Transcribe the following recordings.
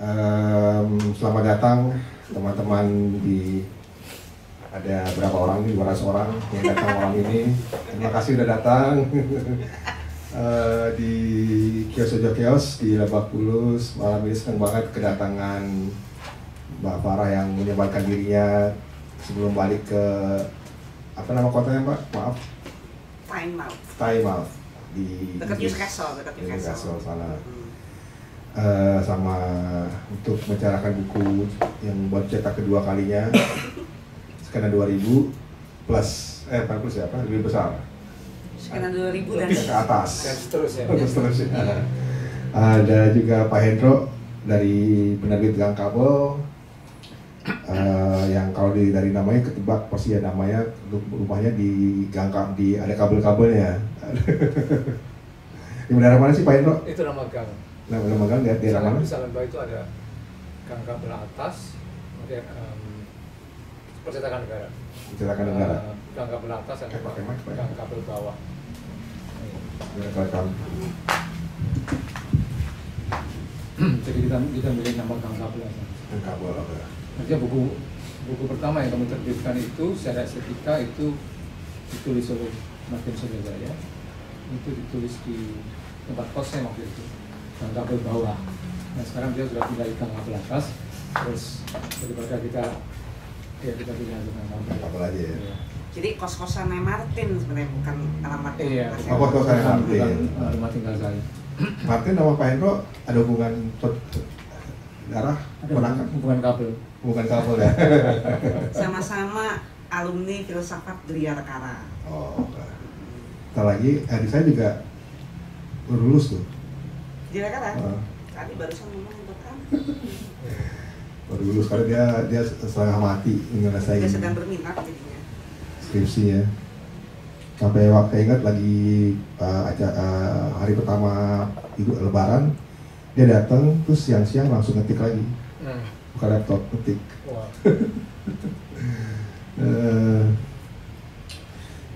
Selamat datang teman-teman di ada berapa orang nih, 200 orang yang datang malam ini. Terima kasih udah datang di Kios Ojo Kios di Lebak Bulus. Malam ini senang banget kedatangan Mbak Farah yang menyebarkan dirinya sebelum balik ke apa nama kotanya Mbak? Maaf. Plymouth di dekat Newcastle sana. Sama untuk membicarakan buku yang buat cetak kedua kalinya Skena 2000 plus bukan plus ya, apa lebih besar Skena 2000 dan ke atas dan seterusnya. Ada juga Pak Hendro dari penerbit Gang Kabel, yang kalau dari namanya ketebak pasti ya, namanya untuk rumahnya di Gang di ada kabel-kabelnya. Di daerah mana sih Pak Hendro? Itu nama gang. Nama gang di daerah mana? Di Salemba itu ada gang kabel atas, kemudian percetakan negara. Percetakan negara. Gang kabel atas dan gang kabel bawah. Jadi kita milih nama gang kabel aja. Gang kabel apa? Artinya buku pertama yang kami terbitkan itu secara estetika itu ditulis oleh Martin Surya. Itu ditulis di tempat kosnya waktu itu, gang kabel bawah. Nah sekarang dia sudah pindah di gang kabel atas. Terus daripada kita pindah ke gang kabel aja ya. Iya. jadi kos-kosannya Martin sebenarnya, bukan alamat. Iya. Kos-kosannya Martin. Rumah tinggal saya. Martin sama Pak Hendro ada hubungan darah? Hubungan kabel. Bukan kabel ya? Sama-sama alumni filsafat Geria Rekara. Oh, ntar lagi adik saya juga baru lulus tuh. Di Rekara? Tadi barusan ngomong untuk kan. Baru lulus karena dia setengah mati ngerasain. Dia sedang berminat jadinya. Skripsi ya. Sampai waktu ingat lagi hari pertama Lebaran, dia datang terus siang-siang langsung ngetik lagi. Buka laptop ngetik. Wow.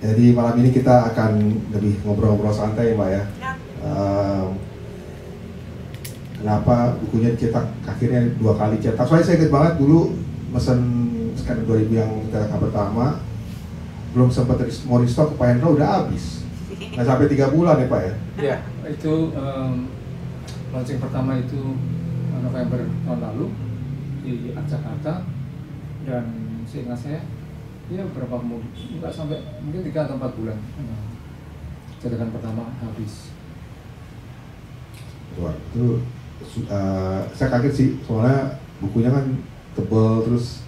Jadi malam ini kita akan lebih ngobrol-ngobrol santai Mbak ya. Kenapa bukunya dicetak akhirnya 2 kali cetak? Soalnya saya ingat banget dulu mesen Skena 2000 yang cetakan pertama belum sempat mau restock ke Pak Hendro udah habis. Nggak sampai 3 bulan ya Pak ya? Ya, itu launching pertama itu November tahun lalu di Jakarta, dan seingat saya ya berapa nggak sampai mungkin 3 atau 4 bulan cetakan pertama habis. Wah, itu saya kaget sih soalnya bukunya kan tebal, terus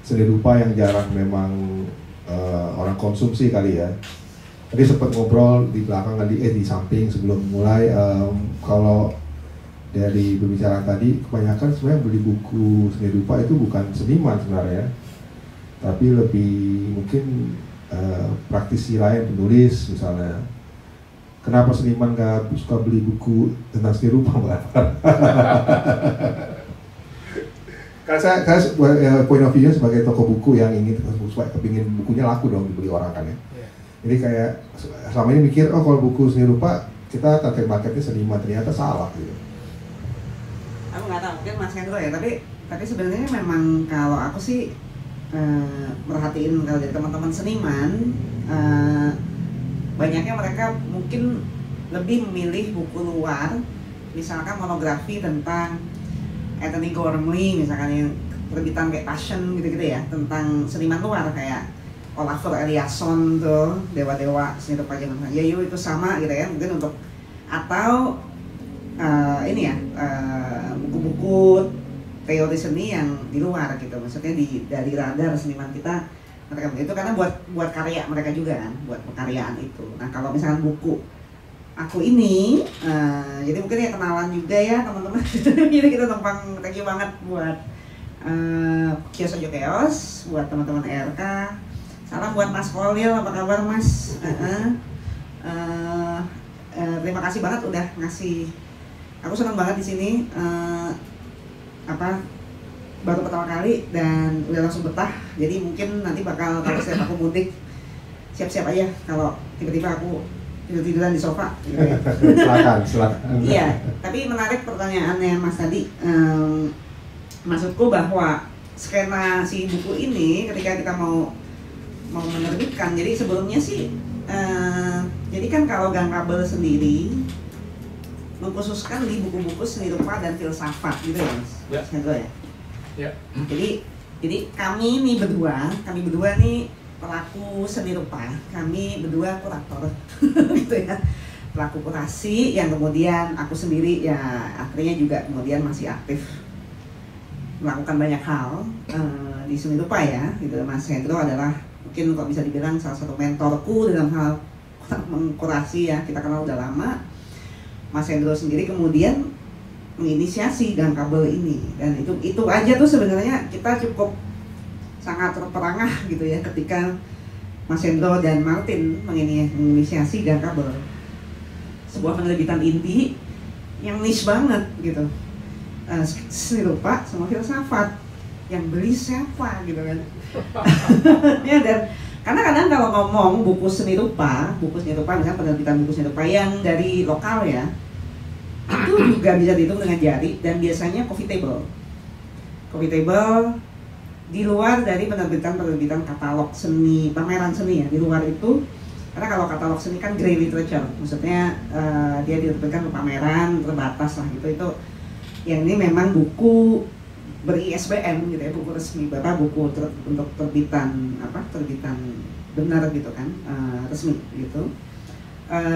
seni rupa yang jarang memang orang konsumsi kali ya. Tadi sempat ngobrol di belakang di samping sebelum mulai, kalau dari pembicaraan tadi kebanyakan sebenarnya beli buku seni rupa itu bukan seniman sebenarnya, tapi lebih mungkin praktisi lain, penulis misalnya. Kenapa seniman gak suka beli buku tentang seni rupa Mbak? Karena saya point of view sebagai toko buku yang ingin kepingin bukunya laku dong dibeli orang kan ya. Yeah. Jadi kayak selama ini mikir, oh kalau buku seni rupa kita target marketnya seniman, ternyata salah gitu. Aku nggak tahu, mungkin Mas Hendro ya, tapi sebenarnya memang kalau aku sih merhatiin kalau dari teman-teman seniman, banyaknya mereka mungkin lebih memilih buku luar, misalkan monografi tentang Anthony Gormley misalkan, yang terbitan kayak Passion gitu-gitu ya, tentang seniman luar kayak Olafur Eliasson tuh, dewa-dewa seni rupa zaman Yayu itu sama gitu ya, mungkin untuk atau ini ya buku-buku teori seni yang di luar gitu, maksudnya dari radar seniman kita mereka itu, karena buat karya mereka juga kan, buat pekaryaan itu. Nah kalau misalkan buku aku ini, jadi mungkin ya kenalan juga ya teman-teman. Jadi kita numpang, thank you banget buat Kios Ojo Kios, buat teman-teman RK. Salam buat Mas Kolil, apa kabar Mas? Terima kasih banget udah ngasih. Aku senang banget di sini. Baru pertama kali dan udah langsung betah. Jadi mungkin nanti bakal kalau setiap aku mudik siap-siap aja kalau tiba-tiba aku tidur-tiduran di sofa gitu ya. Silakan. Iya, tapi menarik pertanyaannya Mas tadi. Maksudku bahwa skema si buku ini ketika kita mau menerbitkan, jadi sebelumnya sih jadi kan kalau Gang Kabel sendiri mengkhususkan di buku-buku seni rupa dan filsafat gitu ya Mas. Ya. Mas Hendro ya. Ya. Jadi kami berdua nih pelaku seni rupa, kami berdua kurator gitu ya, pelaku kurasi yang kemudian aku sendiri ya akhirnya juga kemudian masih aktif melakukan banyak hal di seni rupa ya gitu. Mas Hendro adalah mungkin kok bisa dibilang salah satu mentorku dalam hal mengkurasi ya, kita kenal udah lama. Mas Hendro sendiri kemudian menginisiasi Gang Kabel ini, dan itu aja tuh sebenarnya kita cukup sangat terperangah gitu ya ketika Mas Hendro dan Martin menginisiasi Gang Kabel, sebuah penerbitan indie yang niche banget gitu, seni rupa sama filsafat, yang beli siapa gitu kan. Ya, dan karena kadang kalau ngomong buku seni rupa misalnya penerbitan buku seni rupa yang dari lokal ya, itu juga bisa dihitung dengan jari, dan biasanya coffee table di luar dari penerbitan katalog seni, pameran seni ya, di luar itu. Karena kalau katalog seni kan grey literature, maksudnya dia diterbitkan ke pameran terbatas lah gitu. Itu yang ini memang buku ber-ISBN gitu ya, buku resmi, buku untuk terbitan benar gitu kan, resmi gitu.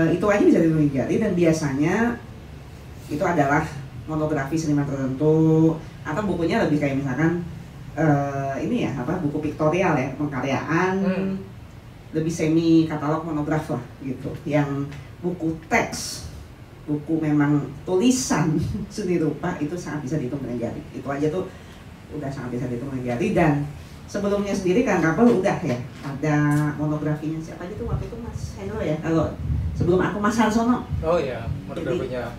Itu aja bisa dihitung jari, dan biasanya itu adalah monografi seniman tertentu, atau bukunya lebih kayak misalkan ini ya buku piktorial ya, pengkaryaan, lebih semi katalog monograf lah gitu. Yang buku teks, buku memang tulisan seni rupa itu sangat bisa dihitung dengan jari. Itu aja tuh udah sangat bisa dihitung dengan jari. Dan sebelumnya sendiri Gang Kabel udah ya ada monografinya siapa aja tuh waktu itu Mas Hendro ya, kalau sebelum aku Mas Harsono. Oh iya, monografinya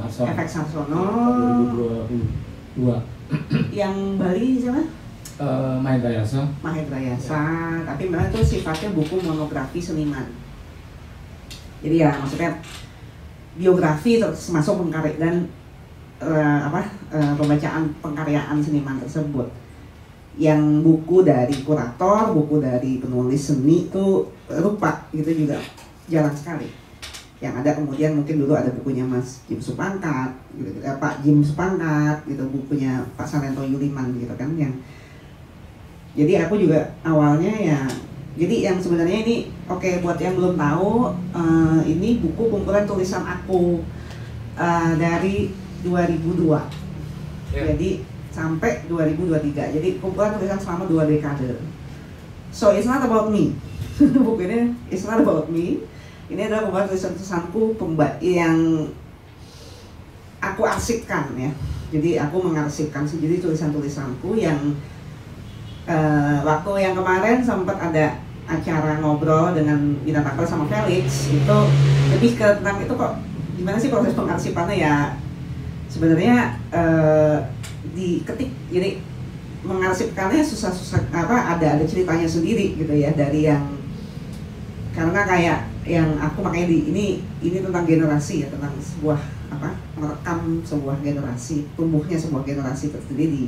Harsono. Efek Harsono 2022. Yang Bali siapa? Mahendra Yasa. Tapi memang itu sifatnya buku monografi seniman. Jadi ya maksudnya biografi termasuk pengkarya dan pembacaan pengkaryaan seniman tersebut. Yang buku dari kurator, buku dari penulis seni itu rupa gitu juga jarang sekali. Yang ada kemudian mungkin dulu ada bukunya Mas Jim Supangkat gitu, Pak Jim Supangkat gitu, bukunya Pak Salento Yuliman gitu kan, yang jadi aku juga awalnya ya, jadi yang sebenarnya ini buat yang belum tahu, ini buku kumpulan tulisan aku dari 2002 jadi sampai 2023, jadi kumpulan tulisan selama 2 dekade. So it's not about me. Buku ini it's not about me. Ini adalah kumpulan tulisan-tulisanku yang aku arsipkan ya. Jadi aku mengarsipkan sendiri tulisan-tulisanku yang waktu yang kemarin sempat ada acara ngobrol dengan Bintang Tampil sama Felix, itu lebih ke tentang itu kok gimana sih proses pengarsipannya ya. Sebenarnya diketik, jadi mengarsipkannya susah-susah ada ceritanya sendiri gitu ya, dari yang karena kayak yang aku makanya ini tentang generasi ya, tentang sebuah merekam sebuah generasi, tumbuhnya sebuah generasi terdiri di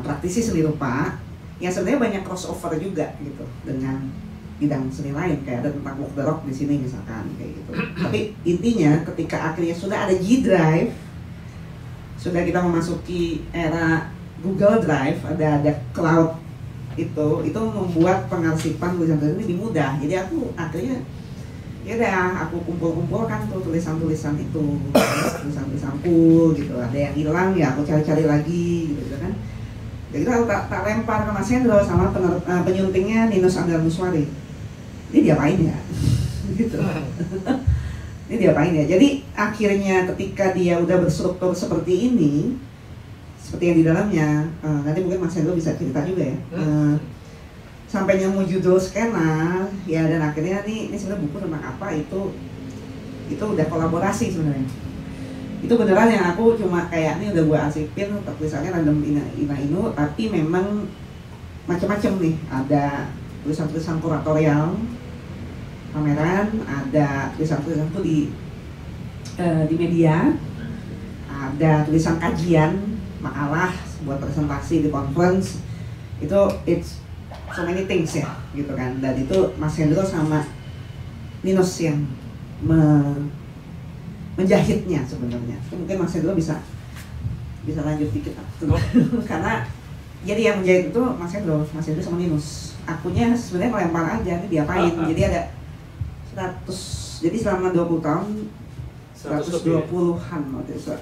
praktisi seni rupa yang sebenarnya banyak crossover juga gitu dengan bidang seni lain, kayak ada tentang walk the rock di sini misalkan kayak gitu. Tapi intinya ketika akhirnya sudah ada G Drive, sudah kita memasuki era Google Drive, ada cloud, itu membuat pengarsipan tulisan ini lebih mudah. Jadi aku akhirnya aku kumpulkan tuh tulisan-tulisan itu, tulisanku gitu. Ada yang hilang ya aku cari-cari lagi gitu kan. Jadi aku tak lempar ke Mas Hendro sama penyuntingnya Ninus Andar Muswari. Ini diapain ya? Gitu. Ini diapain ya? Jadi akhirnya ketika dia udah berstruktur seperti ini, seperti yang di dalamnya, nanti mungkin Mas Hendro bisa cerita juga ya. Sampai nemu judul skena, ya, dan akhirnya ini sebenarnya buku tentang apa, itu udah kolaborasi sebenarnya. Itu beneran yang aku cuma kayak ini udah gue arsipin, tulisannya random ina-inu, tapi memang macam-macam nih. Ada tulisan-tulisan kuratorial pameran, ada tulisan-tulisanku di media, ada tulisan kajian, makalah buat presentasi di conference. Itu it's so many things ya, gitu kan. Dan itu Mas Hendro sama Ninus yang menjahitnya sebenarnya. Mungkin Mas Hendro bisa lanjut dikit karena jadi yang menjahit itu Mas Hendro sama Ninus. Akunya sebenarnya melempar aja, ini diapain. Jadi ada 100, jadi selama 20 tahun 120-an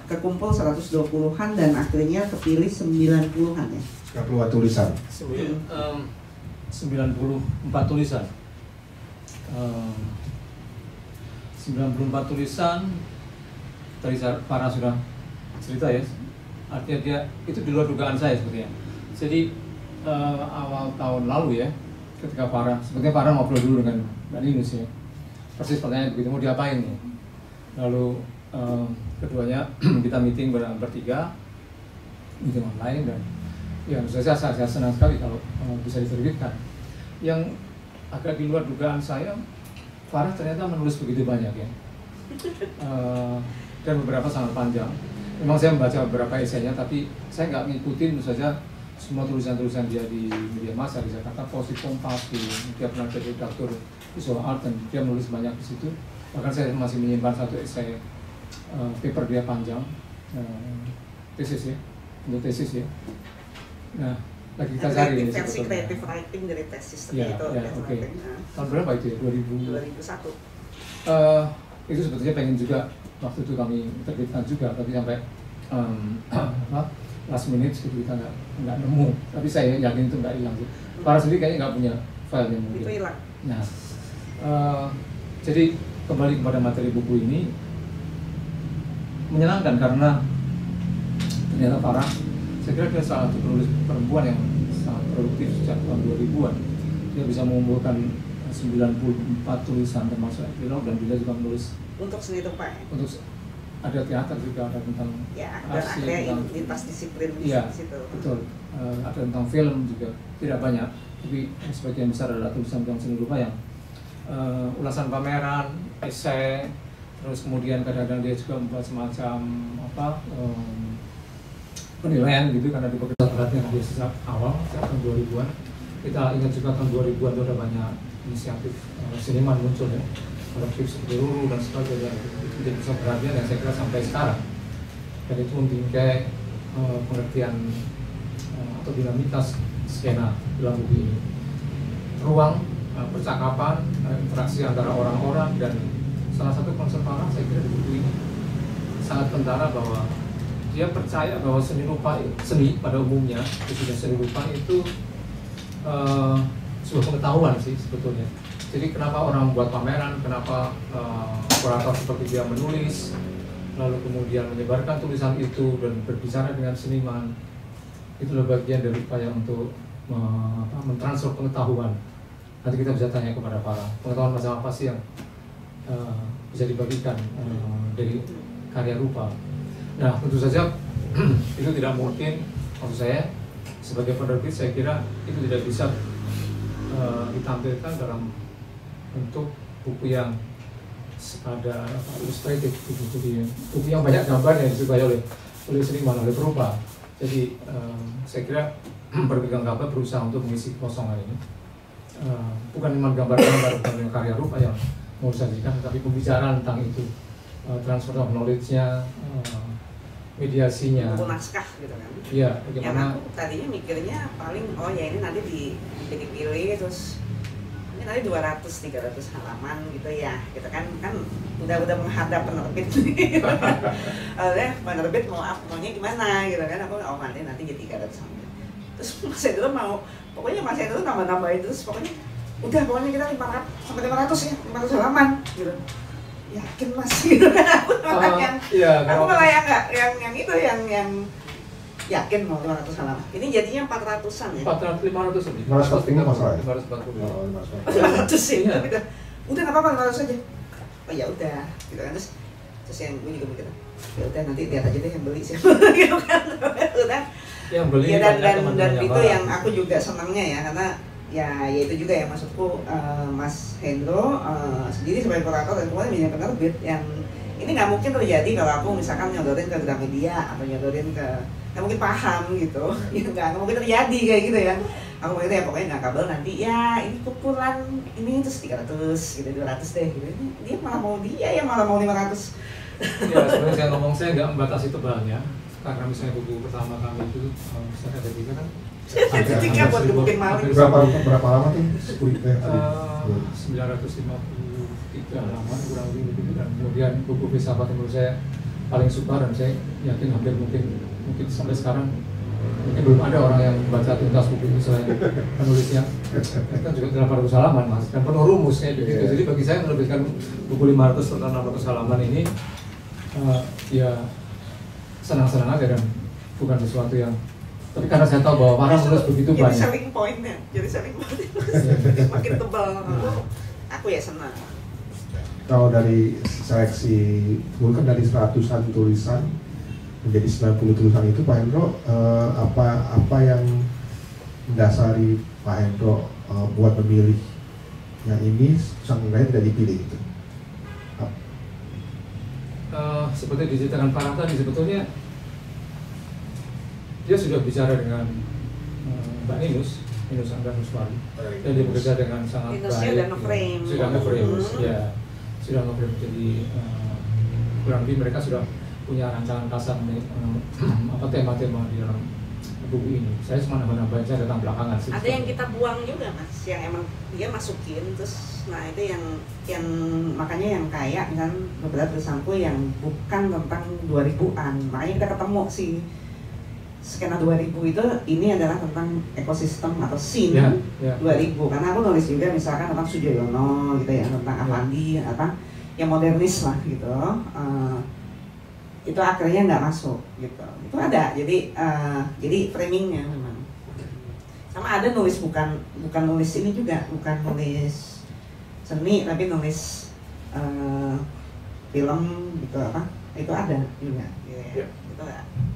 kekumpul 120-an dan akhirnya kepilih 90-an ya. 90 tulisan. 94 tulisan. 94 tulisan tadi Farah sudah cerita ya. Artinya dia itu di luar dugaan saya sepertinya. Jadi awal tahun lalu ya, ketika sepertinya Farah ngobrol dulu dengan Mbak Ninus ya. Persis pertanyaan begitu, mau diapain nih? Lalu keduanya kita meeting bertiga, meeting online, dan ya saya senang sekali kalau bisa diterbitkan. Yang agak di luar dugaan saya, Farah ternyata menulis begitu banyak ya, dan beberapa sangat panjang. Memang saya membaca beberapa esainya, tapi saya nggak ngikutin saja semua tulisan-tulisan dia di media massa, di Jakarta Post, di Kompas, dia pernah jadi redaktur visual art dan dia menulis banyak di situ. Bahkan saya masih menyimpan satu esai paper dia panjang, tesis ya, untuk tesis ya. Nah, lagi kita cari ini versi creative writing dari tesis ya, itu. Ya, oke. Tahun berapa itu ya? 2001. Itu sebetulnya pengen juga waktu itu kami terbitkan juga, tapi sampai last minute gitu kita nggak nemu. Tapi saya yakin itu nggak hilang sih. Farah sendiri kayaknya nggak punya filenya mungkin. Itu hilang. Nah, jadi kembali kepada materi buku ini menyenangkan karena ternyata Farah, saya kira dia salah satu penulis perempuan yang sangat produktif sejak tahun 2000-an. Dia bisa mengumpulkan 94 tulisan termasuk epilog, dan dia juga menulis untuk seni rupa ya? Untuk ada teater juga, ada tentang ya, dan akhirnya lintas disiplin di situ. Betul, ada tentang film juga, tidak banyak, tapi sebagian besar adalah tulisan tentang seni rupa yang ulasan pameran, esai, terus kemudian kadang-kadang dia juga membuat semacam penilaian gitu, karena di bekerja perhatian dia sejak awal, sejak tahun 2000-an. Kita ingat juga tahun 2000-an itu ada banyak inisiatif seniman muncul ya, kolektif seperti Ruru dan sebagainya, itu jadi pusat perhatian yang saya kira sampai sekarang, dan itu membingkai pengertian atau dinamitas skena dalam buku ini. Ruang percakapan, interaksi antara orang-orang, dan salah satu konsep Farah saya kira di buku ini sangat kentara bahwa dia percaya bahwa seni pada umumnya, khususnya seni rupa itu sebuah pengetahuan sih sebetulnya. Jadi kenapa orang buat pameran, kenapa kurator seperti dia menulis, lalu kemudian menyebarkan tulisan itu dan berbicara dengan seniman, itulah bagian dari upaya untuk mentransfer pengetahuan. Nanti kita bisa tanya kepada Farah, pengetahuan macam apa sih yang bisa dibagikan dari karya rupa. Nah, tentu saja itu tidak mungkin, maksud saya sebagai penerbit saya kira itu tidak bisa ditampilkan dalam bentuk buku yang ada ilustratif, buku yang banyak gambar yang disukai oleh seniman, oleh perupa. Jadi saya kira berpegang gambar berusaha untuk mengisi kekosongan ini. Bukan cuma gambar-gambar, bukan karya rupa yang mau disajikan, tapi pembicaraan tentang itu, transfer of knowledge-nya, mediasinya. Buku naskah gitu kan. Iya, bagaimana? Yang aku tadinya mikirnya paling, oh ya ini nanti dipilih terus ini nanti 200-300 halaman gitu ya, gitu kan udah menghadap penerbit. Penerbit maunya gimana gitu kan, aku nanti jadi 300 halaman. Terus Mas Hendro pokoknya Mas Hendro nambah-nambahin terus, pokoknya kita 500 sampai 500 ya, 500 halaman gitu. Yakin Mas gitu kan, aku malah yang itu yang yakin mau 500 halaman. Ini jadinya 400-an ya. 500 lebih. 540 masalah ya? 540. 500 ya. Udah enggak apa-apa 500 aja. Oh ya udah, gitu kan. Terus yang gue juga mikir, ya udah nanti lihat aja deh yang beli siapa gitu kan. Udah. Yang beli ya, dan itu yang aku juga senangnya ya, karena ya itu juga ya maksudku, Mas Hendro sendiri sebagai kurator dan kemudian punya penerbit yang ini nggak mungkin terjadi kalau aku misalkan nyodorin ke Gramedia atau nyodorin ke, nggak mungkin paham gitu, itu nggak mungkin terjadi kayak gitu ya. Aku mikir ya pokoknya nggak kabel nanti ya ini pukulan ini terus 300 gitu 200 deh gitu. Dia malah mau malah mau 500. Ya sebenarnya saya ngomong, saya nggak membatasi tebalnya karena misalnya buku pertama kami itu saya ada 3 kan. Tiga buat gebukin maling. Berapa lama tuh? 953 halaman kurang lebih begitu, dan kemudian buku filsafat menurut saya paling suka dan saya yakin hampir mungkin sampai sekarang mungkin belum ada orang yang membaca tuntas buku itu selain penulisnya. Kan juga 800 halaman mas dan penuh rumusnya begitu. Jadi bagi saya menerbitkan buku 500 atau 600 halaman ini ya senang-senang aja dan bukan sesuatu yang, tapi karena saya tahu bahwa para penulis begitu banyak. Jadi selling point-nya, makin tebal. Aku ya senang. Kalau dari seleksi, mungkin dari 100-an tulisan menjadi 90 tulisan itu, Pak Hendro, apa yang mendasari Pak Hendro buat memilih yang ini sang lain tidak dipilih gitu? Seperti diceritakan Farah tadi, sebetulnya dia sudah bicara dengan Mbak Ninus Angganuswari, dan dia bekerja dengan sangat baik. Sudah nge-frame. Ya, sudah nge-frame. Jadi kurang lebih mereka sudah punya rancangan kasar tema-tema di dalam buku ini. Saya cuma nambah-nambahin, saya datang belakangan sih. Ada yang kita buang juga mas, yang emang dia masukin terus, nah itu yang makanya yang kayak kan beberapa tulisanku yang bukan tentang 2000-an, makanya kita ketemu sih skena 2000 itu ini adalah tentang ekosistem atau scene 2000, karena aku nulis juga misalkan tentang Sujoyono gitu ya, tentang Avandi apa yang modernis lah gitu. Itu akhirnya nggak masuk gitu, itu ada, jadi framingnya memang sama. Ada nulis bukan nulis ini juga, bukan nulis seni tapi nulis film gitu apa, itu ada juga gitu ya. Itu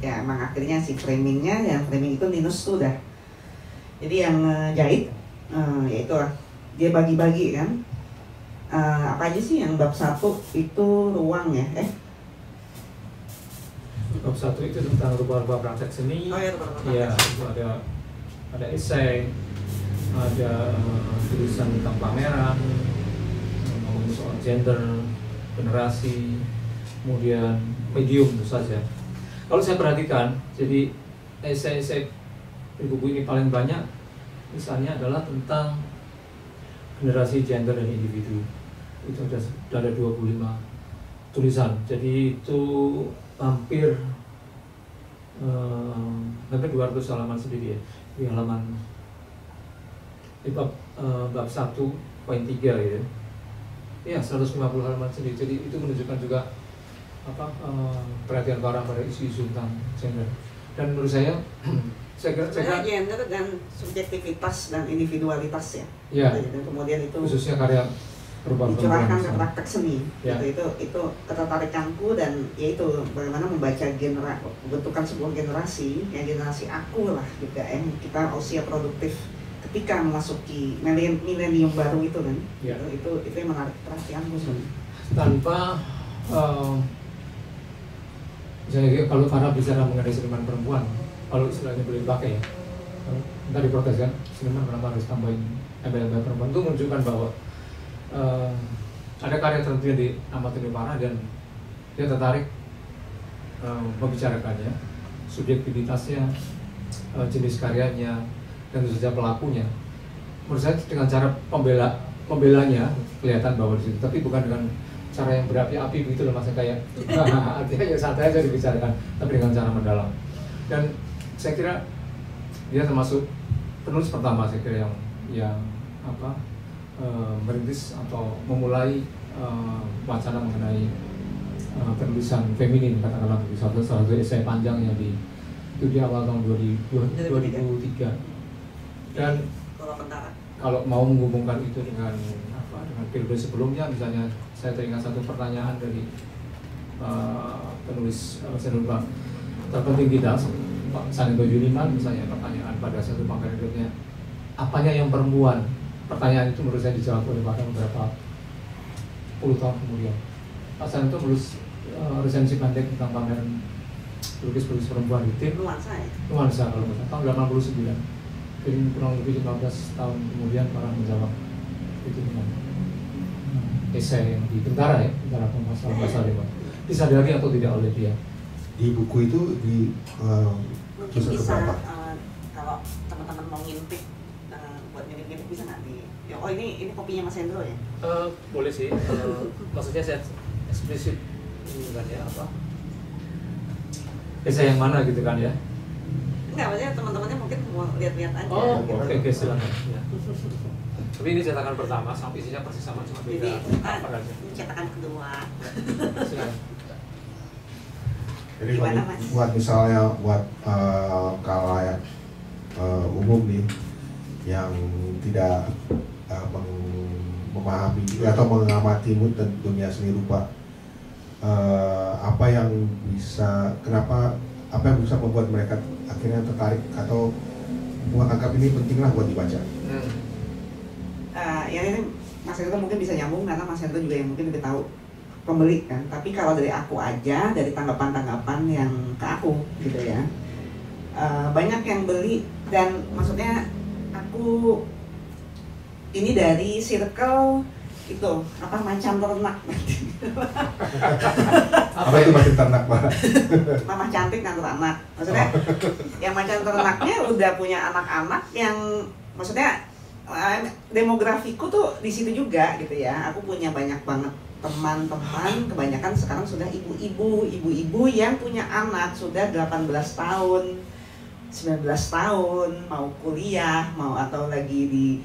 ya emang akhirnya si framingnya, yang framing itu Ninus tuh udah jadi yang jahit yaitu dia bagi-bagi kan apa aja sih yang bab 1 itu ruang ya bab 1 itu tentang rupa-rupa praktek seni. Oh ya, ya itu ada esai, ada tulisan tentang pameran, ngomongin soal gender, generasi, kemudian medium tentu saja. Kalau saya perhatikan, jadi esai-esai di buku ini paling banyak misalnya adalah tentang generasi, gender, dan individu. Itu ada 25 tulisan. Jadi itu hampir 200 halaman sendiri ya. Di halaman di bab 1.3 ya. Ya 150 halaman sendiri. Jadi itu menunjukkan juga perhatian Farah pada isu-isu tentang gender. Dan menurut saya kira gender dan subjektivitas dan individualitas ya. Ya. Dan kemudian itu khususnya karya dicurahkan ke praktek seni. Ya. Itu ketertarikanku, dan yaitu bagaimana membaca bentukan sebuah generasi, ya generasi aku lah juga yang kita usia produktif ketika memasuki milenium baru itu kan. Ya. Itu yang menarik perhatianku sebenarnya. Tanpa misalnya kalau Farah bicara mengenai seniman perempuan, kalau istilahnya boleh dipakai ya, nggak diprotes kan, seniman kenapa harus tambahin embel-embel perempuan, itu menunjukkan bahwa ada karya tertentu yang diamati oleh Farah dan dia tertarik membicarakannya, subjektivitasnya, jenis karyanya, dan tentu saja pelakunya. Menurut saya dengan cara pembelanya kelihatan bahwa di situ, tapi bukan dengan cara yang berapi-api begitu loh, maksudnya kayak artinya ya santai aja dibicarakan, tapi dengan cara mendalam. Dan saya kira dia termasuk penulis pertama saya kira yang merintis atau memulai wacana mengenai penulisan feminin, katakanlah salah satu esai panjang yang itu di awal tahun 2003. Dan kalau mau menghubungkan itu dengan periode sebelumnya, misalnya saya teringat satu pertanyaan dari penulis seniman terpenting kita, Pak Sanito Juliman, misalnya pertanyaan pada satu periodenya, apanya yang perempuan? Pertanyaan itu menurut saya dijawab oleh bahkan beberapa puluh tahun kemudian. Pak Santo menulis resensi pendek tentang pameran pelukis-pelukis perempuan di tim Nuansa kalau nggak salah tahun 89. Jadi kurang lebih 15 tahun kemudian orang menjawab itu dengan esai yang di Tentara ya, Tentara Pasal Lima. Disadari atau tidak oleh dia? Di buku itu di mungkin bisa kalau teman-teman mau ngintip buat ngintip bisa nggak di oh ini kopinya Mas Hendro ya? Boleh sih. Maksudnya saya eksplisit ini kan ya apa? Esai yang mana gitu kan ya? Enggak, maksudnya teman-temannya mungkin mau lihat-lihat aja. Oh, oke, silakan. Ya. Tapi ini cetakan pertama, sampai isinya persis sama, cuma beda cover aja. Cetakan kedua. Silakan. Jadi buat misalnya buat khalayak umum nih yang tidak memahami atau mengamati dunia seni rupa, apa yang bisa membuat mereka akhirnya tertarik atau menganggap ini penting lah buat dibaca. Ya ini Mas Hendro mungkin bisa nyambung karena Mas Hendro juga yang mungkin lebih tahu pembeli kan. Tapi kalau dari aku aja, dari tanggapan-tanggapan yang ke aku gitu ya, banyak yang beli dan maksudnya aku ini dari circle itu macan ternak. Apa itu macan ternak, Pak? Mama cantik dan ternak. Maksudnya yang macan ternaknya udah punya anak-anak yang maksudnya demografiku tuh di situ juga gitu ya. Aku punya banyak banget teman-teman, kebanyakan sekarang sudah ibu-ibu yang punya anak sudah 18 tahun, 19 tahun, mau kuliah, mau atau lagi di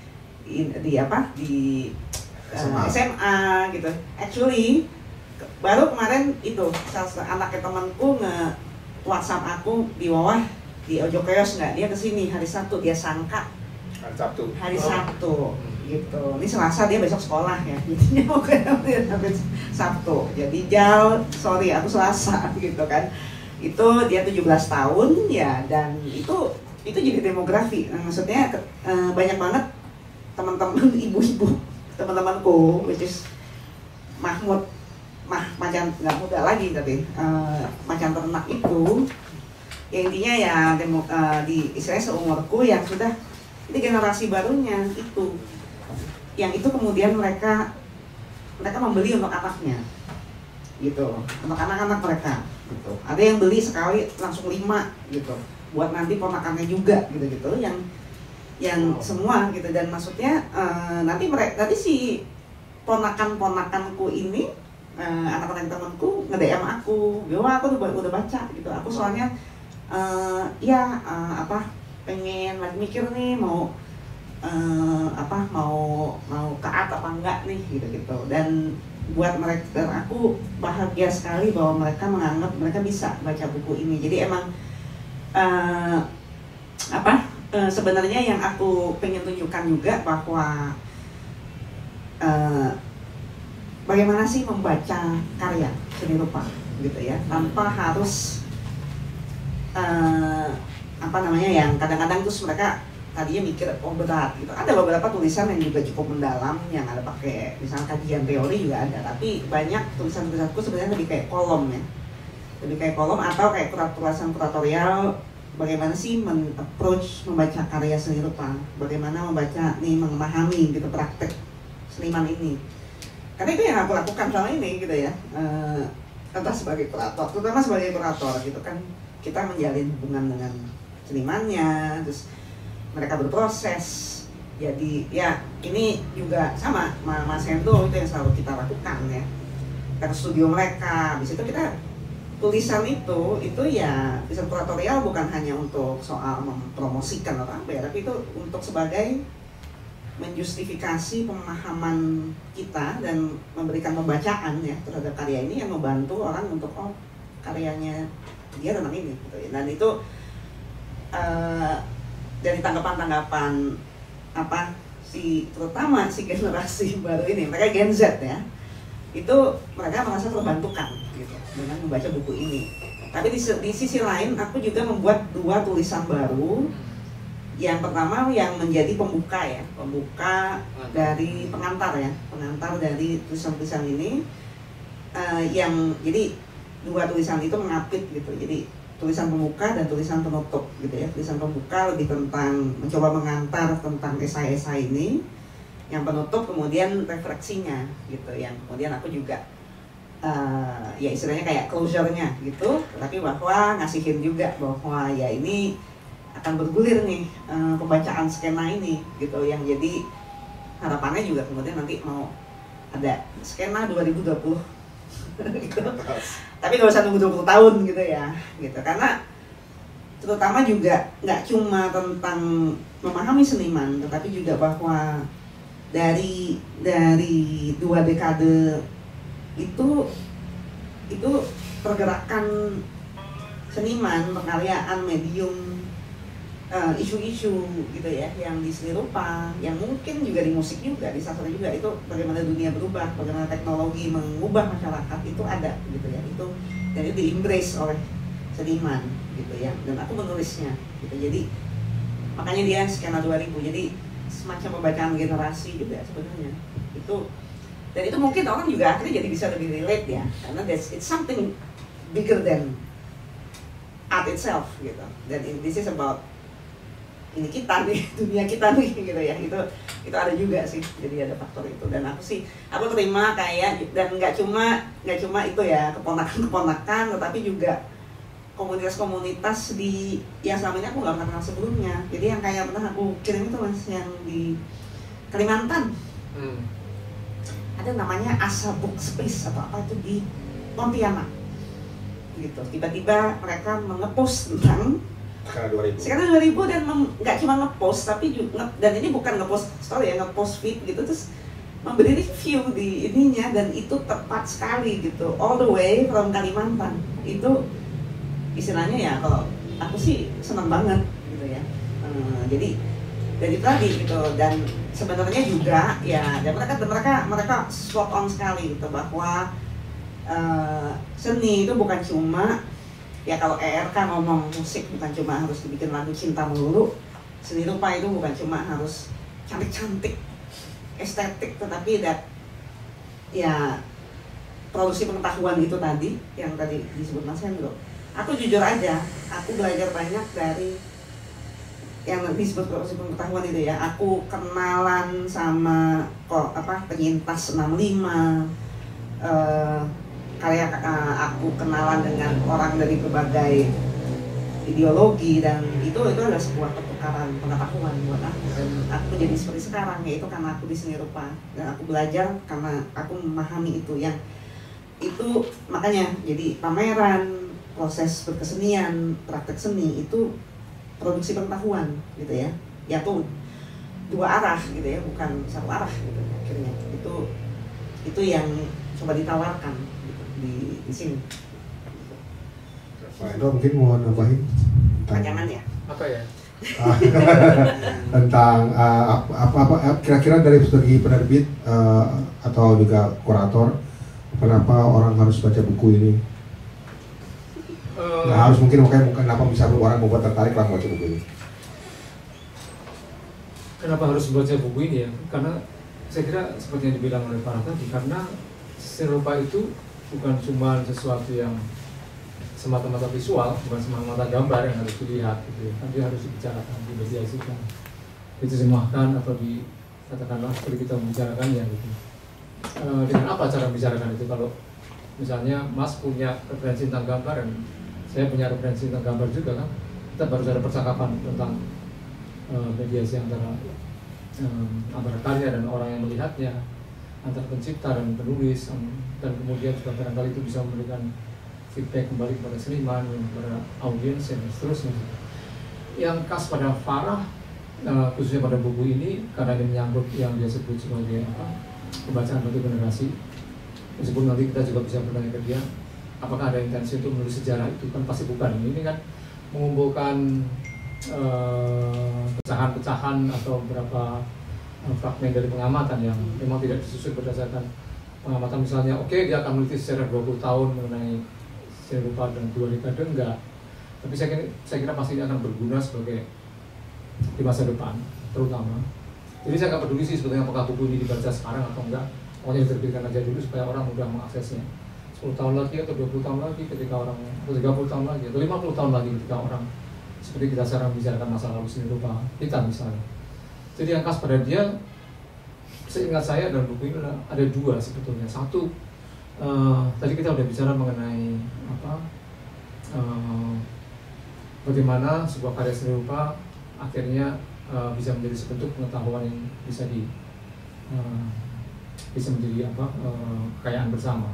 SMA gitu. Actually baru kemarin itu anaknya temanku nge-WhatsApp aku di bawah di Ojo Keos nggak, dia kesini hari Sabtu, dia sangka hari Sabtu gitu. Ini Selasa dia besok sekolah ya, jadinya mau ke Sabtu. Jadi sorry aku Selasa gitu kan. Itu dia 17 tahun ya, dan itu jadi demografi. Maksudnya banyak banget teman-teman ibu-ibu, teman-temanku, which is macan nggak muda lagi tapi macan ternak itu ya intinya ya di istilahnya seumurku yang sudah ini generasi barunya itu, yang itu kemudian mereka membeli untuk anaknya gitu, untuk anak-anak mereka gitu. Ada yang beli sekali langsung 5 gitu buat nanti ponakannya juga gitu yang semua gitu. Dan maksudnya nanti si ponakanku ini anak-anak temanku nge-DM aku, "Wah, aku udah baca gitu. Aku soalnya pengen lagi mikir nih mau keat apa enggak nih gitu." Dan buat mereka dan aku bahagia sekali bahwa mereka menganggap mereka bisa baca buku ini. Jadi emang sebenarnya yang aku pengen tunjukkan juga bahwa bagaimana sih membaca karya seni rupa gitu ya, tanpa harus yang kadang-kadang terus mereka tadinya mikir berat gitu. Ada beberapa tulisan yang juga cukup mendalam, yang ada pakai misalnya kajian teori juga ada, tapi banyak tulisan-tulisanku sebenarnya lebih kayak kolom ya, lebih kayak kolom atau kayak tulisan kuratorial. Bagaimana sih approach membaca karya seni rupa, bagaimana memahami gitu praktek seniman ini. Karena itu yang aku lakukan selama ini gitu ya, entah sebagai kurator, terutama sebagai kurator gitu kan, kita menjalin hubungan dengan senimannya, terus mereka berproses. Jadi ya ini juga sama Mas Hendro, itu yang selalu kita lakukan ya, ke studio mereka. Di situ kita tulisan itu ya tulisan kuratorial bukan hanya untuk soal mempromosikan atau apa ya, tapi itu untuk sebagai menjustifikasi pemahaman kita dan memberikan pembacaan ya terhadap karya ini yang membantu orang untuk karyanya dia tentang ini gitu ya. Dan itu dari tanggapan-tanggapan terutama si generasi baru ini, mereka Gen Z ya, itu mereka merasa terbantukan gitu dengan membaca buku ini. Tapi di sisi lain aku juga membuat 2 tulisan baru Yang pertama yang menjadi pembuka ya, pembuka dari pengantar ya, pengantar dari tulisan-tulisan ini yang jadi dua tulisan itu mengapit gitu. Jadi tulisan pembuka dan tulisan penutup gitu ya. Tulisan pembuka lebih tentang mencoba mengantar tentang esai-esai ini. Yang penutup kemudian refleksinya gitu. Yang kemudian aku juga ya istilahnya kayak closure-nya gitu. Tapi bahwa ngasihin juga bahwa ya ini akan bergulir nih pembacaan skena ini gitu, yang jadi harapannya juga kemudian nanti mau ada skena 2020 gitu. Tapi gak usah nunggu 20 tahun gitu ya gitu, karena terutama juga nggak cuma tentang memahami seniman, tetapi juga bahwa dari 2 dekade itu pergerakan seniman, pengkaryaan, medium, isu-isu gitu ya, yang di seni rupa, yang mungkin juga di musik juga, di sastra juga, itu bagaimana dunia berubah, bagaimana teknologi mengubah masyarakat itu ada gitu ya, itu dan itu di-embrace oleh seniman gitu ya, dan aku menulisnya gitu, jadi makanya dia skena 2000, jadi semacam pembacaan generasi juga sebenarnya itu, dan itu mungkin orang juga akhirnya jadi bisa lebih relate ya, karena it's something bigger than art itself gitu, dan this is about ini kita nih, dunia kita nih gitu ya, itu ada juga sih, jadi ada faktor itu, dan aku terima kayak, dan nggak cuma itu ya keponakan, tetapi juga komunitas-komunitas di yang selama ini aku nggak pernah kenal sebelumnya, jadi yang kayak pernah aku kirim itu Mas, yang di Kalimantan, ada namanya Asa Book Space atau apa itu di Pontianak gitu, tiba-tiba mereka mengepost tentang sekarang 2000 dan nggak cuma ngepost tapi juga, dan ini bukan ngepost story ya, ngepost feed gitu, terus memberi review di ininya, dan itu tepat sekali gitu, all the way from Kalimantan. Itu istilahnya ya, kalau aku sih senang banget gitu ya, jadi dari tadi gitu, dan sebenarnya juga ya, dan mereka spot on sekali gitu, bahwa seni itu bukan cuma ya, kalau ERK ngomong musik bukan cuma harus dibikin lagu cinta melulu, seni rupa itu bukan cuma harus cantik-cantik, estetik, tetapi ya produksi pengetahuan itu tadi, yang tadi disebut Mas Hendro. Aku jujur aja, aku belajar banyak dari yang disebut produksi pengetahuan itu ya. Aku kenalan sama penyintas 65, aku kenalan dengan orang dari berbagai ideologi, dan itu adalah sebuah pertukaran pengetahuan buat aku, dan aku menjadi seperti sekarang yaitu karena aku di seni rupa, dan aku belajar karena aku memahami itu, yang itu makanya jadi pameran, proses berkesenian, praktek seni itu produksi pengetahuan gitu ya, ya tuh 2 arah gitu ya, bukan 1 arah gitu akhirnya, itu yang coba ditawarkan di sini. Pak Hendro mungkin mau nambahin Jangan ya? Apa ya? Tentang apa kira-kira dari segi penerbit atau juga kurator, kenapa orang harus baca buku ini? Nggak harus, mungkin kenapa bisa orang membuat tertarik lah membaca buku ini? Kenapa harus membaca buku ini ya? Karena saya kira seperti yang dibilang oleh Farah tadi, karena seni rupa itu bukan cuma sesuatu yang semata-mata visual, bukan semata-mata gambar yang harus dilihat gitu ya. Tapi harus dibicarakan, dimediasikan, diterjemahkan, atau katakanlah seperti kita membicarakannya gitu. Dengan apa cara membicarakan itu? Kalau misalnya Mas punya referensi tentang gambar dan saya punya referensi tentang gambar juga kan, kita harus ada percakapan tentang mediasi antara karya dan orang yang melihatnya, antara pencipta dan penulis, dan kemudian juga barangkali itu bisa memberikan feedback kembali kepada seniman, kepada audiens, dan seterusnya. Yang khas pada Farah, khususnya pada buku ini, karena ini menyangkut yang dia sebut sebagai pembacaan bagi generasi, meskipun nanti kita juga bisa bertanya ke dia, apakah ada intensi untuk menulis sejarah itu? Kan pasti bukan. Ini kan mengumpulkan pecahan-pecahan atau beberapa fragmen dari pengamatan yang memang tidak disusun berdasarkan pengamatan, misalnya dia akan meneliti secara 20 tahun mengenai seni rupa dan 2 dekade, enggak. Tapi saya kira pasti akan berguna sebagai di masa depan terutama. Jadi saya nggak peduli sih sebetulnya apakah buku ini dibaca sekarang atau enggak, pokoknya diterbitkan aja dulu supaya orang mudah mengaksesnya. 10 tahun lagi atau 20 tahun lagi ketika orang, atau 30 tahun lagi atau 50 tahun lagi ketika orang seperti kita sekarang membicarakan masa lalu seni rupa kita misalnya. Jadi yang khas pada dia, seingat saya dalam buku ini ada dua sebetulnya. Satu, tadi kita udah bicara mengenai bagaimana sebuah karya seni rupa akhirnya bisa menjadi sebentuk pengetahuan yang bisa menjadi kekayaan bersama.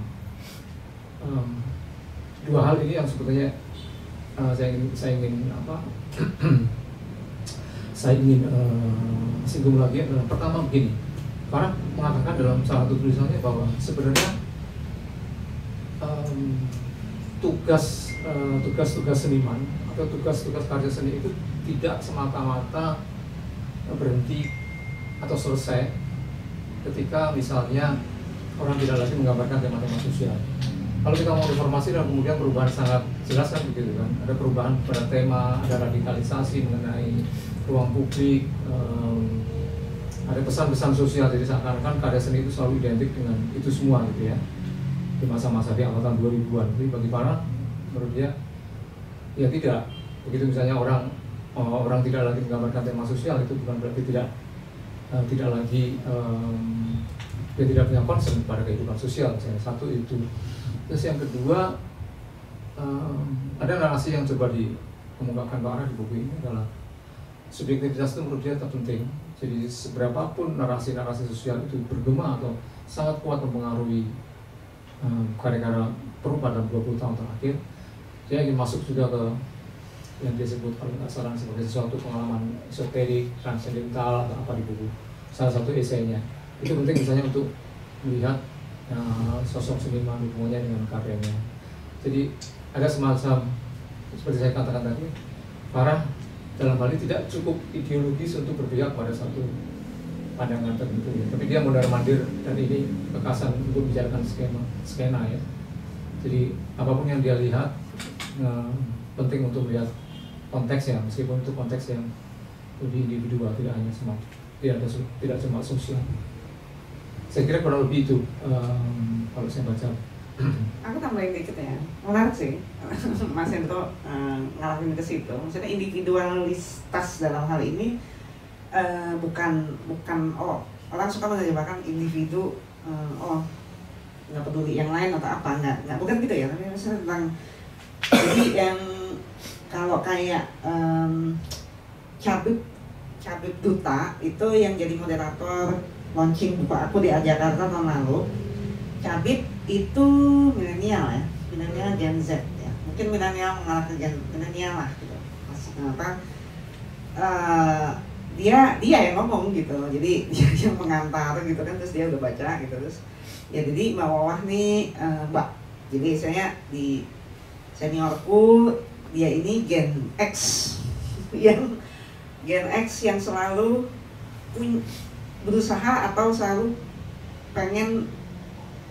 Dua hal ini yang sebetulnya saya ingin singgung lagi adalah, pertama begini, Farah mengatakan dalam salah satu tulisannya bahwa sebenarnya tugas seniman atau tugas karya seni itu tidak semata-mata berhenti atau selesai ketika misalnya orang tidak lagi menggambarkan tema-tema sosial. Kalau kita mau reformasi dan kemudian perubahan sangat jelas kan begitu kan, ada perubahan pada tema, ada radikalisasi mengenai ruang publik, ada pesan-pesan sosial, jadi seakan-akan karya seni itu selalu identik dengan itu semua gitu ya, di masa-masa di awal tahun 2000-an. Jadi bagi para, menurut dia, ya tidak. Begitu misalnya orang tidak lagi menggambarkan tema sosial, itu bukan berarti tidak lagi dia tidak punya concern pada kehidupan sosial misalnya. Satu itu. Terus yang kedua, ada narasi yang coba dikemukakan Pak Ara di buku ini adalah subjektivitas itu menurut dia terpenting. Jadi seberapapun narasi-narasi sosial itu bergema atau sangat kuat mempengaruhi karya-karya perupa dalam 20 tahun terakhir, dia ingin masuk juga ke yang dia sebut kalau nggak salah sebagai sesuatu pengalaman esoterik, transendental atau apa di buku salah satu esainya. Itu penting misalnya untuk melihat sosok seniman hubungannya dengan karyanya. Jadi ada semacam seperti saya katakan tadi, Farah dalam hal ini tidak cukup ideologis untuk berpihak pada satu pandangan tertentu ya. Tapi dia mondar-mandir dan ini kekasan untuk bicarakan skena ya. Jadi apapun yang dia lihat penting untuk melihat konteksnya, meskipun itu konteks yang lebih individual, tidak hanya tidak cuma sosial. Saya kira kurang lebih itu kalau saya baca. Aku tambahin dikit ya, menarik sih Mas Hendro ngalamin ke situ. Maksudnya individualitas dalam hal ini bukan orang suka menerjemahkan individu nggak peduli yang lain atau apa, nggak bukan gitu ya. Tapi misalnya tentang jadi yang kalau kayak Cabib Duta itu yang jadi moderator launching buku aku di Jakarta tahun lalu. Cabib itu milenial ya, milenial Gen Z ya, mungkin milenial mengarah ke milenial lah gitu. Dia yang ngomong gitu, jadi dia yang mengantar gitu kan, terus dia udah baca gitu, terus ya jadi Mbak Wawah nih Mbak, jadi saya di seniorku dia ini Gen X yang selalu berusaha atau selalu pengen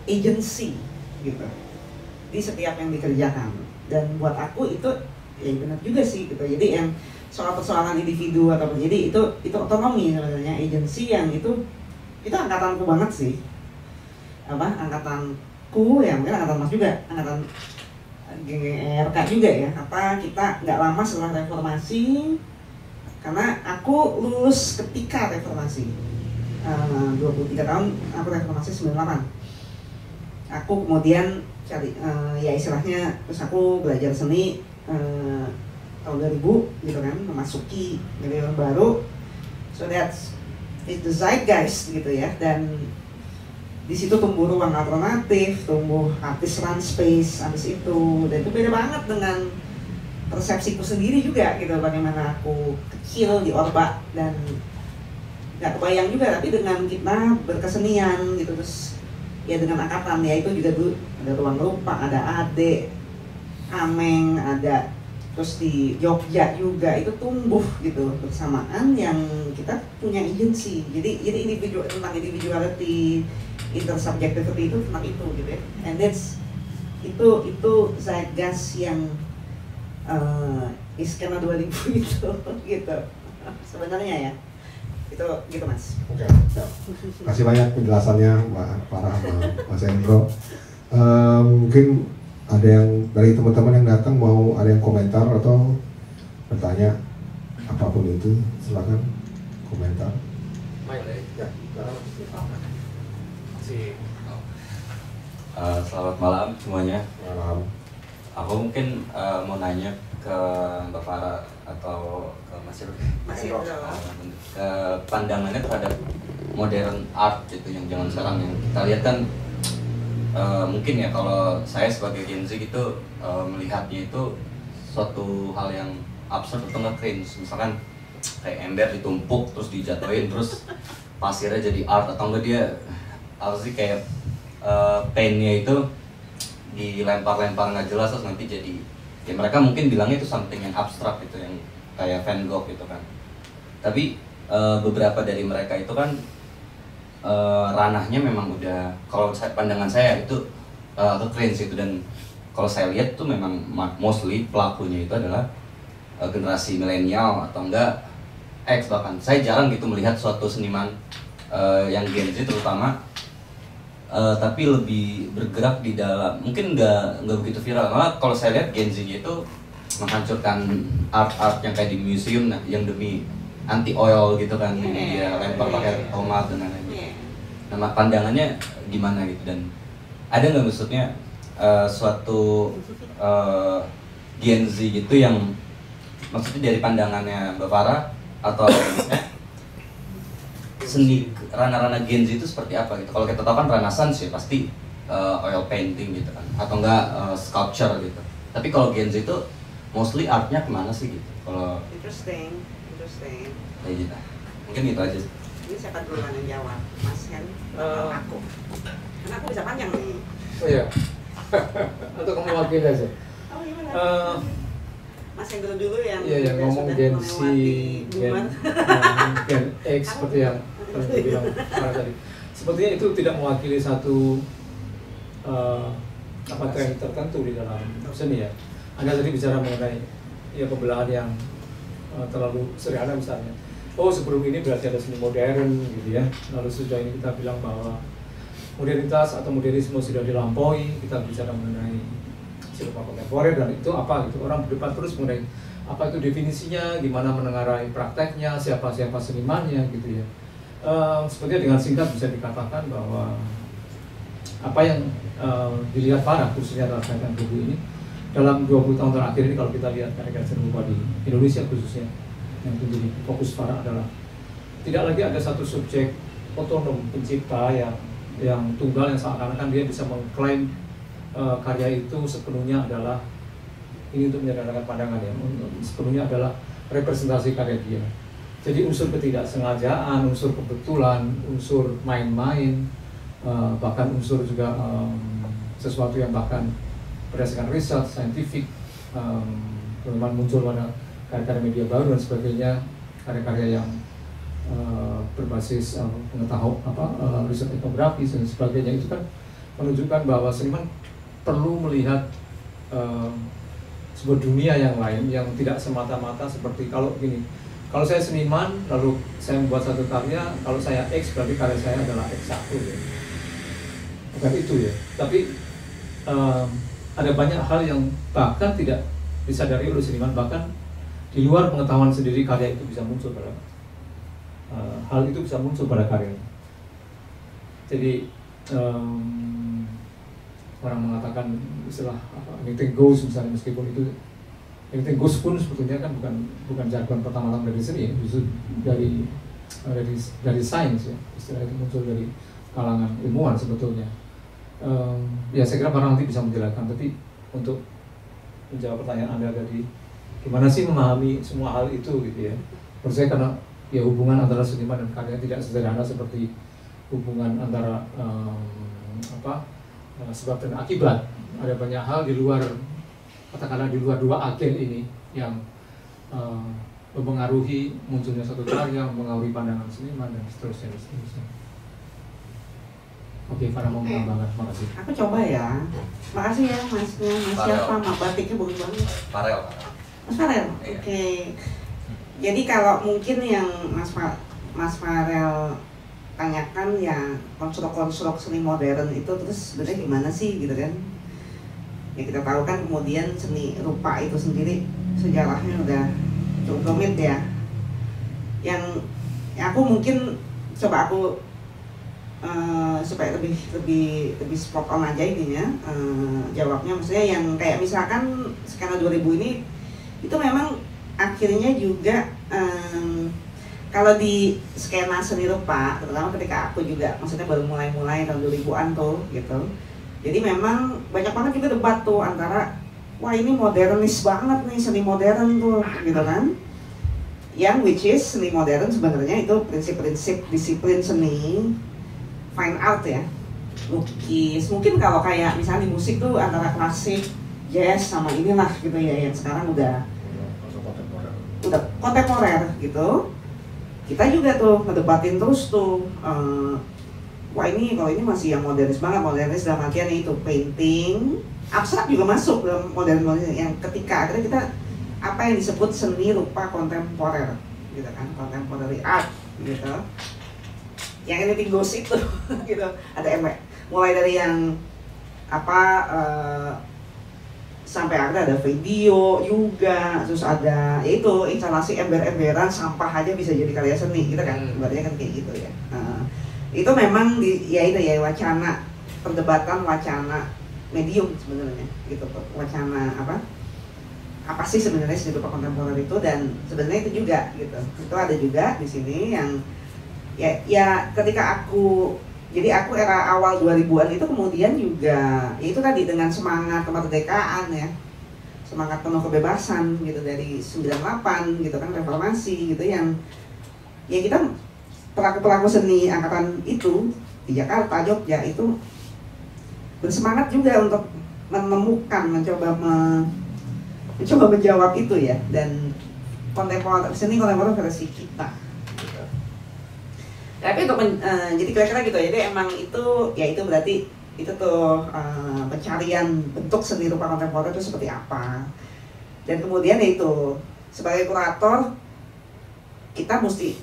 agency gitu di setiap yang dikerjakan. Dan buat aku itu ya benar juga sih gitu. Jadi yang soal persoalan individu atau jadi itu otonomi sebenarnya, agency yang itu angkatanku banget sih. Angkatanku ya, mungkin angkatan Mas juga, angkatan GRK juga ya. Kita nggak lama setelah reformasi, karena aku lulus ketika reformasi 23 tahun, aku reformasi 98. Aku kemudian cari ya istilahnya, terus aku belajar seni tahun 2000 gitu kan, memasuki milenium baru, so that's it's the zeitgeist gitu ya. Dan di situ tumbuh ruang alternatif, tumbuh artis run space abis itu, dan itu beda banget dengan persepsiku sendiri juga gitu, bagaimana aku kecil di Orba dan nggak kebayang juga, tapi dengan kita berkesenian gitu, terus ya dengan angkatan ya itu juga dulu ada Ruang Rupa, ada Ade, Ameng, ada terus di Jogja juga itu tumbuh gitu bersamaan, yang kita punya agency. Jadi tentang individuality, intersubjectivity itu tentang itu gitu ya. And that's itu zeitgeist yang Iskena 2000 itu gitu. sebenarnya ya. Itu gitu Mas. Oke, ya. Kasih banyak penjelasannya Mbak Farah sama Mas Hendro. Mungkin ada yang dari teman-teman yang datang mau ada yang komentar atau bertanya apapun itu, silakan komentar. Ya, selamat malam semuanya. malam. Aku mungkin mau nanya ke Mbak Farah atau ke Mas Hendro. Ke pandangannya terhadap modern art gitu yang zaman sekarang yang kita lihat kan mungkin ya kalau saya sebagai Gen Z gitu melihatnya itu suatu hal yang absurd atau nge-cringe, misalkan kayak ember ditumpuk terus dijatuhin terus pasirnya jadi art, atau enggak dia apa sih kayak paintnya itu dilempar-lempar nggak jelas terus nanti jadi ya mereka mungkin bilangnya itu something yang abstrak gitu, yang kayak Van Gogh gitu kan. Tapi beberapa dari mereka itu kan ranahnya memang udah, kalau pandangan saya itu ke cringe itu, dan kalau saya lihat tuh memang mostly pelakunya itu adalah generasi milenial atau enggak X bahkan. Saya jarang gitu melihat suatu seniman yang Gen Z terutama tapi lebih bergerak di dalam, mungkin nggak begitu viral, karena kalau saya lihat Gen Z itu menghancurkan art yang kayak di museum, nah yang demi anti oil gitu kan, dia lempar pakai tomat dan lain-lain. Nah pandangannya gimana gitu, dan ada nggak maksudnya suatu Gen Z gitu yang maksudnya dari pandangannya Mbak Farah atau seni ranah-ranah Gen Z itu seperti apa gitu? Kalau kita tahu kan Renaissance ya pasti oil painting gitu kan, atau enggak sculpture gitu. Tapi kalau Gen Z itu mostly artnya kemana sih gitu? Kalau Interesting. kayak gitu, mungkin itu aja. Ini siapa duluan yang jawab? Mas Hen atau aku? Karena aku bisa panjang nih. Oh iya. Untuk mewakili aja. Oh gimana? Mas Hendro dulu yang Iya, yang ngomong Gen Z, Gen X seperti yang bilang Farah tadi. Sepertinya itu tidak mewakili satu tren tertentu di dalam seni ya. Anda tadi bicara mengenai ya pembelahan yang terlalu sederhana misalnya. Oh sebelum ini berarti ada seni modern gitu ya. Lalu sudah ini kita bilang bahwa modernitas atau modernisme sudah dilampaui. Kita bicara mengenai silpa kontemporer dan itu apa gitu. Orang berdebat terus mengenai apa itu definisinya, gimana menengarai prakteknya, siapa senimannya gitu ya. Sepertinya dengan singkat bisa dikatakan bahwa apa yang dilihat Farah khususnya dalam kaitan buku ini dalam 20 tahun terakhir ini, kalau kita lihat karya-karya seni rupa di Indonesia khususnya, yang menjadi fokus Farah adalah tidak lagi ada satu subjek otonom pencipta yang tunggal, yang seakan-akan dia bisa mengklaim karya itu sepenuhnya adalah ini untuk menyederhanakan pandangan ya, sepenuhnya adalah representasi karya dia. Jadi unsur ketidaksengajaan, unsur kebetulan, unsur main-main, bahkan unsur juga sesuatu yang bahkan berdasarkan riset saintifik, kemudian muncul pada karya-karya media baru dan sebagainya, karya-karya yang berbasis pengetahuan riset etnografis dan sebagainya, itu kan menunjukkan bahwa seniman perlu melihat sebuah dunia yang lain yang tidak semata-mata seperti kalau gini. Kalau saya seniman lalu saya membuat satu karya, kalau saya X berarti karya saya adalah X1 ya. Bukan itu ya. Tapi ada banyak hal yang bahkan tidak disadari oleh seniman, bahkan di luar pengetahuan sendiri karya itu bisa muncul pada hal itu bisa muncul pada karya. Jadi orang mengatakan istilah anything goes misalnya, meskipun itu anything goes pun sebetulnya kan bukan jargon pertama-tama dari seni ya, justru dari sains ya, istilah itu muncul dari kalangan ilmuwan sebetulnya. Ya saya kira barang nanti bisa menjelaskan, tapi untuk menjawab pertanyaan Anda tadi, gimana sih memahami semua hal itu gitu ya. Menurut saya karena ya hubungan antara seniman dan karya tidak sederhana seperti hubungan antara sebab dan akibat. Ada banyak hal di luar, katakanlah di luar dua agen ini yang mempengaruhi munculnya satu karya, mempengaruhi pandangan seniman dan seterusnya. Oke, Farah mau menambahkan, makasih. Aku coba ya. Makasih ya Masnya, Mas siapa? Mak batiknya bagus banget. Farel. Mas Farel? Iya. Oke. Jadi kalau mungkin yang Mas Farel tanyakan ya konstruk seni modern itu terus sebenarnya gimana sih gitu kan? Ya kita tahu kan kemudian seni rupa itu sendiri sejarahnya udah cukup rumit ya. Yang aku mungkin coba aku supaya lebih spot on aja ininya jawabnya, maksudnya yang kayak misalkan skena 2000 ini itu memang akhirnya juga kalau di skena seni rupa, terutama ketika aku juga maksudnya baru mulai tahun 2000-an tuh gitu. Jadi memang banyak banget juga debat tuh antara wah ini modernis banget nih seni modern tuh gitu kan. Yang which is seni modern sebenarnya itu prinsip-prinsip disiplin seni fine art ya, lukis. Mungkin kalau kayak misalnya di musik tuh antara klasik, jazz sama inilah gitu ya yang sekarang udah kontemporer gitu. Kita juga tuh ngedebatin terus tuh wah ini kalau ini masih yang modernis banget, modernis dalam artian itu painting, abstrak juga masuk dalam modernis yang ketika akhirnya kita apa yang disebut seni rupa kontemporer gitu kan, contemporary art gitu. Yang ini gosip tuh gitu, ada mulai dari yang apa sampai ada video juga, terus ada ya itu instalasi ember-emberan sampah aja bisa jadi karya seni gitu kan, ibaratnya kan kayak gitu ya. Itu memang ya itu ya wacana perdebatan, wacana medium sebenarnya gitu, wacana apa sih sebenarnya seni rupa kontemporer itu, dan sebenarnya itu juga gitu, itu ada juga di sini yang ya ketika aku era awal 2000-an itu kemudian juga ya itu tadi dengan semangat kemerdekaan ya, semangat penuh kebebasan gitu dari 98 gitu kan, reformasi gitu, yang ya kita pelaku-pelaku seni angkatan itu di Jakarta, Jogja itu bersemangat juga untuk menemukan, mencoba menjawab itu ya, dan seni kontemporer versi kita. Tapi untuk jadi kira-kira gitu, jadi emang itu ya itu berarti itu tuh pencarian bentuk seni rupa kontemporer itu seperti apa, dan kemudian ya itu sebagai kurator kita mesti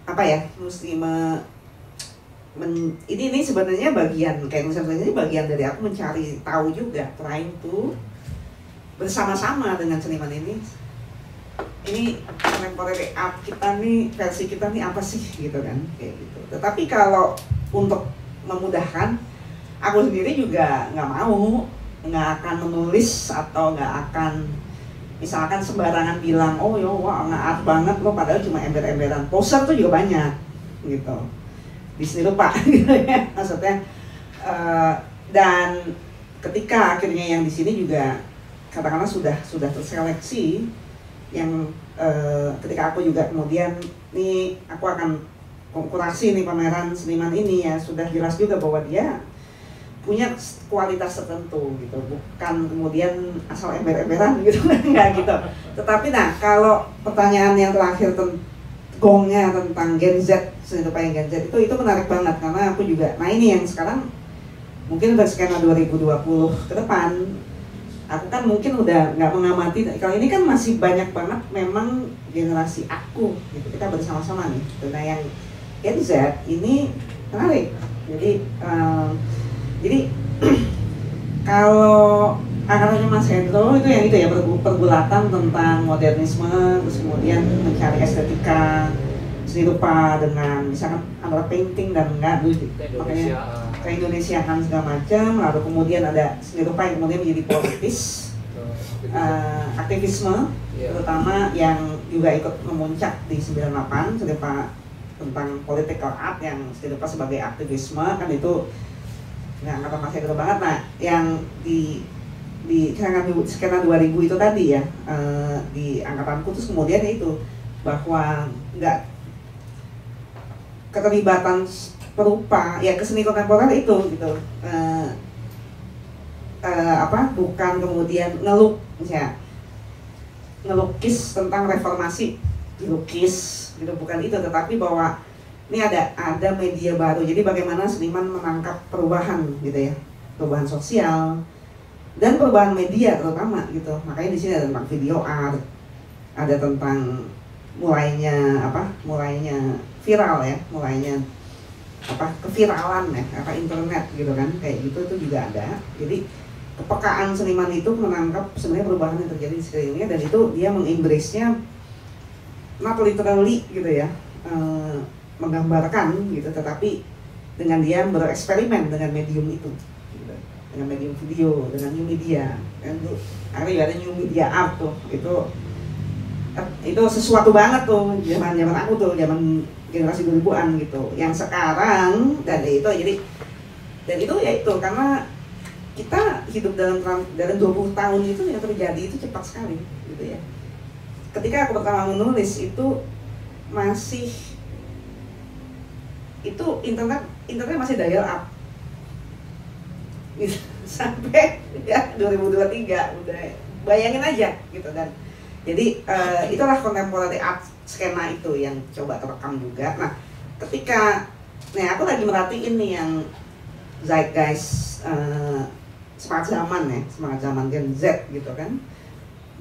apa ya, mesti ini sebenarnya bagian kayak misalnya ini bagian dari aku mencari tahu juga, trying to bersama-sama dengan seniman ini contemporary art kita nih, versi kita nih apa sih gitu kan, kayak gitu. Tetapi kalau untuk memudahkan, aku sendiri juga nggak akan menulis atau nggak akan misalkan sembarangan bilang oh yo wah nggak art banget lo, padahal cuma ember-emberan. Poster tuh juga banyak gitu di seni rupa gitu ya, maksudnya dan ketika akhirnya yang di sini juga katakanlah sudah terseleksi yang ketika aku juga kemudian nih aku akan kurasi nih pameran seniman ini ya, sudah jelas juga bahwa dia punya kualitas tertentu gitu, bukan kemudian asal ember-emberan gitu enggak gitu. Tetapi nah kalau pertanyaan yang terakhir gongnya tentang Gen Z, seni rupa yang Gen Z itu menarik banget, karena aku juga nah ini yang sekarang mungkin untuk skena 2020 ke depan aku kan mungkin udah nggak mengamati, kalau ini kan masih banyak banget memang generasi aku gitu, kita bersama-sama nih. Nah yang Gen Z ini menarik, jadi kalau akarnya Mas Hendro itu yang itu ya, pergulatan tentang modernisme, terus kemudian mencari estetika seni rupa dengan misalkan antara painting dan enggak dulu, makanya keindonesiaan segala macam, lalu kemudian ada seni rupa yang kemudian menjadi politis, aktivisme, terutama yang juga ikut memuncak di 98, seni rupa tentang political art yang seni rupa sebagai aktivisme kan itu nggak angkatan Mas Hendro banget. Nah yang di skena 2000 itu tadi ya, di angkatanku terus kemudian itu bahwa nggak keterlibatan perupa ya ke seni kontemporer itu gitu, bukan kemudian ngelukis tentang reformasi, dilukis gitu, bukan itu, tetapi bahwa ini ada media baru, jadi bagaimana seniman menangkap perubahan gitu ya, perubahan sosial dan perubahan media terutama gitu. Makanya di sini ada tentang video art, ada tentang mulainya viral ya, mulainya keviralan ya, internet gitu kan, kayak gitu itu juga ada. Jadi kepekaan seniman itu menangkap sebenarnya perubahan yang terjadi di sekelilingnya, dan itu dia mengembrace-nya not literally gitu ya, menggambarkan gitu, tetapi dengan dia bereksperimen dengan medium itu gitu. Dengan medium video, dengan new media kan tuh, akhirnya ada new media art tuh, itu sesuatu banget tuh zaman aku tuh, zaman generasi 2000-an gitu. Yang sekarang dan itu ya itu karena kita hidup dalam 20 tahun itu yang terjadi itu cepat sekali gitu ya. Ketika aku pertama menulis itu masih internet masih dial up gitu. Sampai ya 2023 udah bayangin aja gitu kan. Jadi itulah contemporary art skena itu yang coba terekam juga. Nah, ketika aku lagi merhatiin nih yang zeitgeist smart zaman Gen Z gitu kan.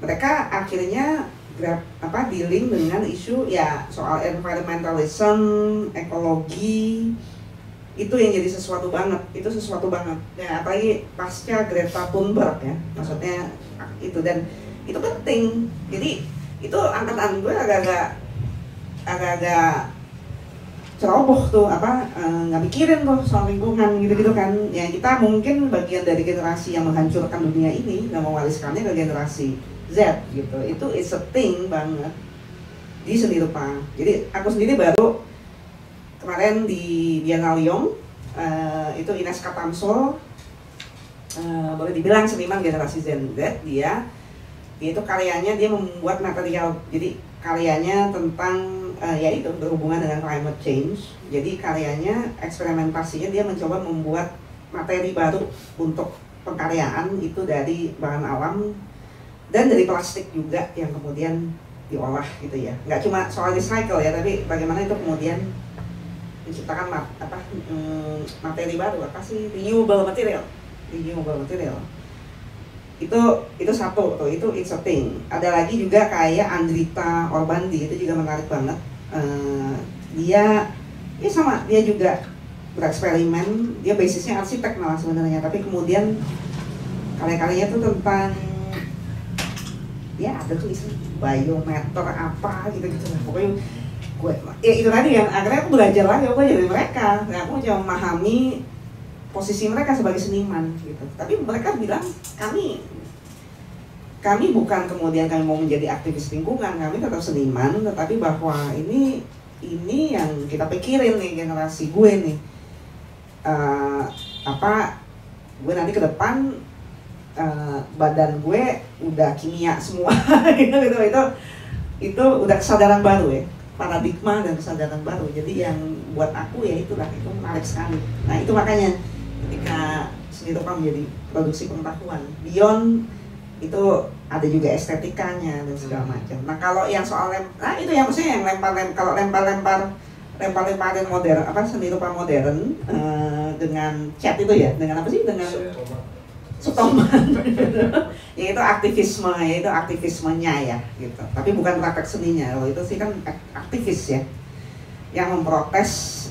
Mereka akhirnya dealing dengan isu ya soal environmentalism, ekologi, itu yang jadi sesuatu banget ya, apalagi pasca Greta Thunberg ya, maksudnya itu, dan itu penting. Jadi itu angkatan gue agak-agak ceroboh tuh, nggak mikirin tuh soal lingkungan gitu kan. Ya kita mungkin bagian dari generasi yang menghancurkan dunia ini, nggak mewariskannya ke generasi Z gitu. Itu is a thing banget di seni rupa. Jadi aku sendiri baru kemarin di Biennale Lyon, itu Ines Katamso, boleh dibilang seniman generasi Z. Dia itu karyanya, dia membuat material, jadi karyanya tentang ya itu berhubungan dengan climate change. Jadi karyanya, eksperimentasinya dia mencoba membuat materi baru untuk pengkaryaan itu dari bahan alam dan dari plastik juga yang kemudian diolah gitu ya. Nggak cuma soal recycle ya, tapi bagaimana itu kemudian menciptakan materi baru, renewable material. Itu satu tuh, itu it's a thing. Ada lagi juga kayak Andrita Orbandi, itu juga menarik banget. Dia sama, dia juga bereksperimen, dia basisnya arsitek malah sebenarnya, tapi kemudian karya-karyanya tuh tentang ya ada tuh istilah biometer apa gitu lah, pokoknya gue ya itu tadi yang akhirnya aku belajar lagi dari mereka. Nah, aku coba memahami posisi mereka sebagai seniman gitu. Tapi mereka bilang kami bukan kemudian kami mau menjadi aktivis lingkungan, kami tetap seniman, tetapi bahwa ini yang kita pikirin nih generasi gue nih, gue nanti ke depan badan gue udah kimia semua gitu. Itu udah kesadaran baru ya, paradigma dan kesadaran baru. Jadi yang buat aku ya itulah, itu menarik sekali. Nah itu makanya ketika seni rupa menjadi produksi pengetahuan, beyond itu ada juga estetikanya dan segala macam. Nah kalau yang soal itu yang maksudnya yang lempar-lemparin modern, seni rupa modern dengan chat itu ya, dengan apa sih, dengan Stoman ya itu aktivismenya ya gitu. Tapi bukan praktek seninya. Kalau itu sih kan aktivis ya, yang memprotes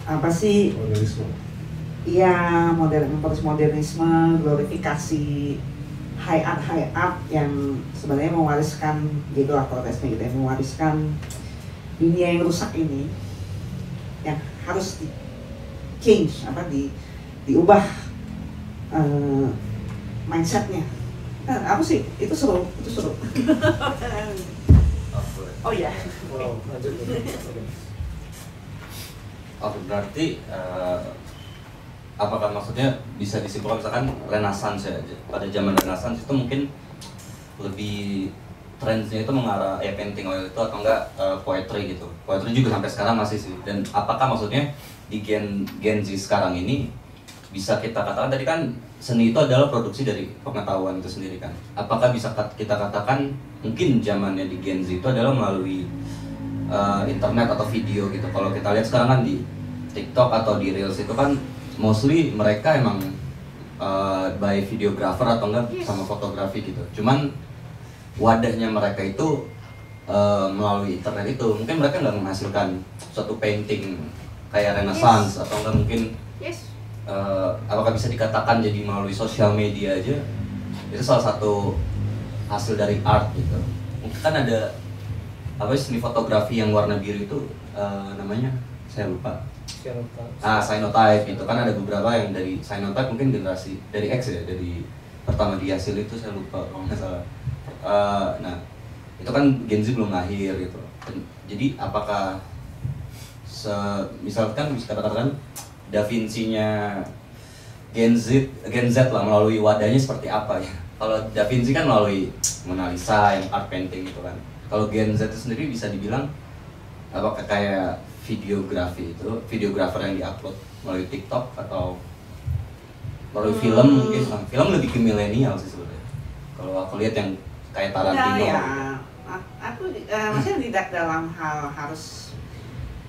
modernisme. Iya, memprotes modernisme, glorifikasi high art yang sebenarnya mewariskan gitu lah protesnya gitu ya, mewariskan dunia yang rusak ini yang harus di change, diubah mindsetnya. Aku sih itu seru. Oh ya. Berarti apakah maksudnya bisa disimpulkan misalkan Renaissance ya, pada zaman Renaissance itu mungkin lebih trendsnya itu mengarah ya painting oil itu atau enggak poetry gitu. Poetry juga sampai sekarang masih sih. Dan apakah maksudnya di Gen Z sekarang ini bisa kita katakan, tadi kan seni itu adalah produksi dari pengetahuan itu sendiri kan. Apakah bisa kita katakan mungkin zamannya di Gen Z itu adalah melalui internet atau video gitu. Kalau kita lihat sekarang kan di TikTok atau di Reels itu kan mostly mereka emang by videographer atau enggak sama fotografi gitu. Cuman wadahnya mereka itu melalui internet itu. Mungkin mereka nggak menghasilkan suatu painting kayak Renaissance, atau nggak mungkin apakah bisa dikatakan jadi melalui sosial media aja itu salah satu hasil dari art gitu. Mungkin kan ada apa seni fotografi yang warna biru itu namanya saya lupa. Cyanotype itu kan ada beberapa yang dari Cyanotype, mungkin generasi dari X ya, dari pertama di hasil itu saya lupa kalau nggak salah. Nah itu kan Gen Z belum lahir gitu. Jadi apakah misalkan bisa katakan Da Vinci-nya Gen Z lah melalui wadahnya seperti apa ya? Kalau Da Vinci kan melalui Mona Lisa yang art painting gitu kan. Kalau Gen Z itu sendiri bisa dibilang apakah kayak videografi itu, videografer yang diupload melalui TikTok atau melalui film mungkin. Nah, film lebih ke milenial sih sebenarnya. Kalau aku lihat yang kayak Tarantino. Ya, aku maksudnya tidak dalam hal harus,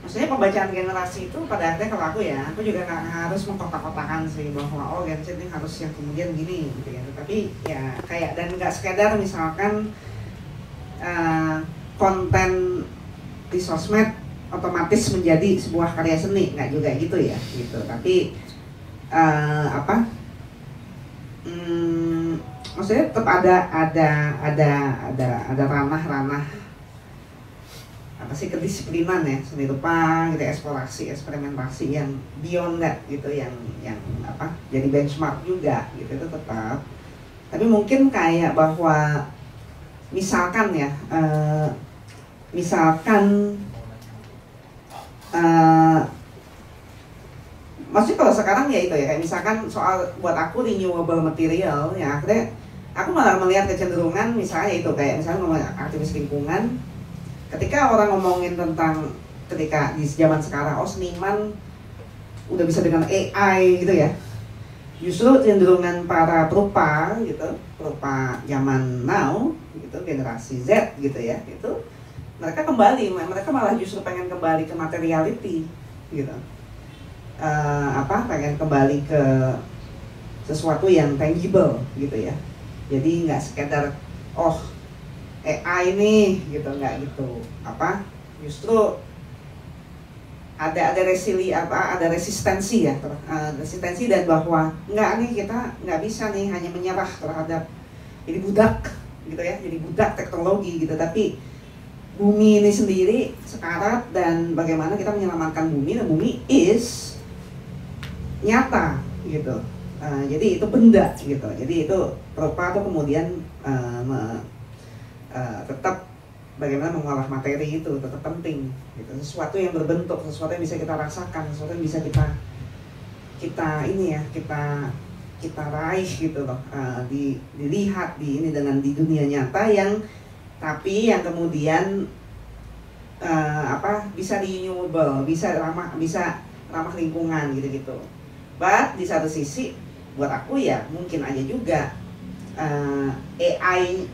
maksudnya pembacaan generasi itu pada akhirnya kalau aku ya, aku juga nggak harus mengkotak-kotakan sih bahwa Gen Z ini harus yang kemudian gini gitu ya. Tapi ya kayak, dan nggak sekedar misalkan konten di sosmed otomatis menjadi sebuah karya seni, nggak juga gitu ya gitu. Tapi maksudnya tetap ada ranah-ranah apa sih kedisiplinan ya, seni rupa gitu, eksplorasi, eksperimentasi yang beyond that gitu, yang apa jadi benchmark juga gitu, itu tetap. Tapi mungkin kayak bahwa misalkan ya maksudnya kalau sekarang ya itu ya, kayak misalkan soal buat aku renewable material ya, akhirnya aku malah melihat kecenderungan misalnya itu kayak misalnya ngomongin aktivis lingkungan, ketika orang ngomongin tentang ketika di zaman sekarang seniman udah bisa dengan AI gitu ya, justru cenderungan para perupa gitu, perupa zaman now gitu, generasi Z gitu ya, itu mereka malah justru pengen kembali ke materiality gitu. Pengen kembali ke sesuatu yang tangible gitu ya. Jadi nggak sekedar AI nih gitu, nggak gitu. Justru ada resistensi ya, resistensi, dan bahwa nggak nih, kita nggak bisa nih hanya menyerah terhadap jadi budak gitu ya, jadi budak teknologi gitu. Tapi bumi ini sendiri sekarat, dan bagaimana kita menyelamatkan bumi, dan bumi is nyata gitu. Jadi itu benda gitu. Jadi itu perupa tuh kemudian tetap bagaimana mengolah materi itu tetap penting gitu. Sesuatu yang berbentuk, sesuatu yang bisa kita rasakan, sesuatu yang bisa kita raih gitu loh, dilihat di dunia nyata, yang tapi yang kemudian bisa renewable, bisa ramah lingkungan gitu. But di satu sisi buat aku ya mungkin aja juga AI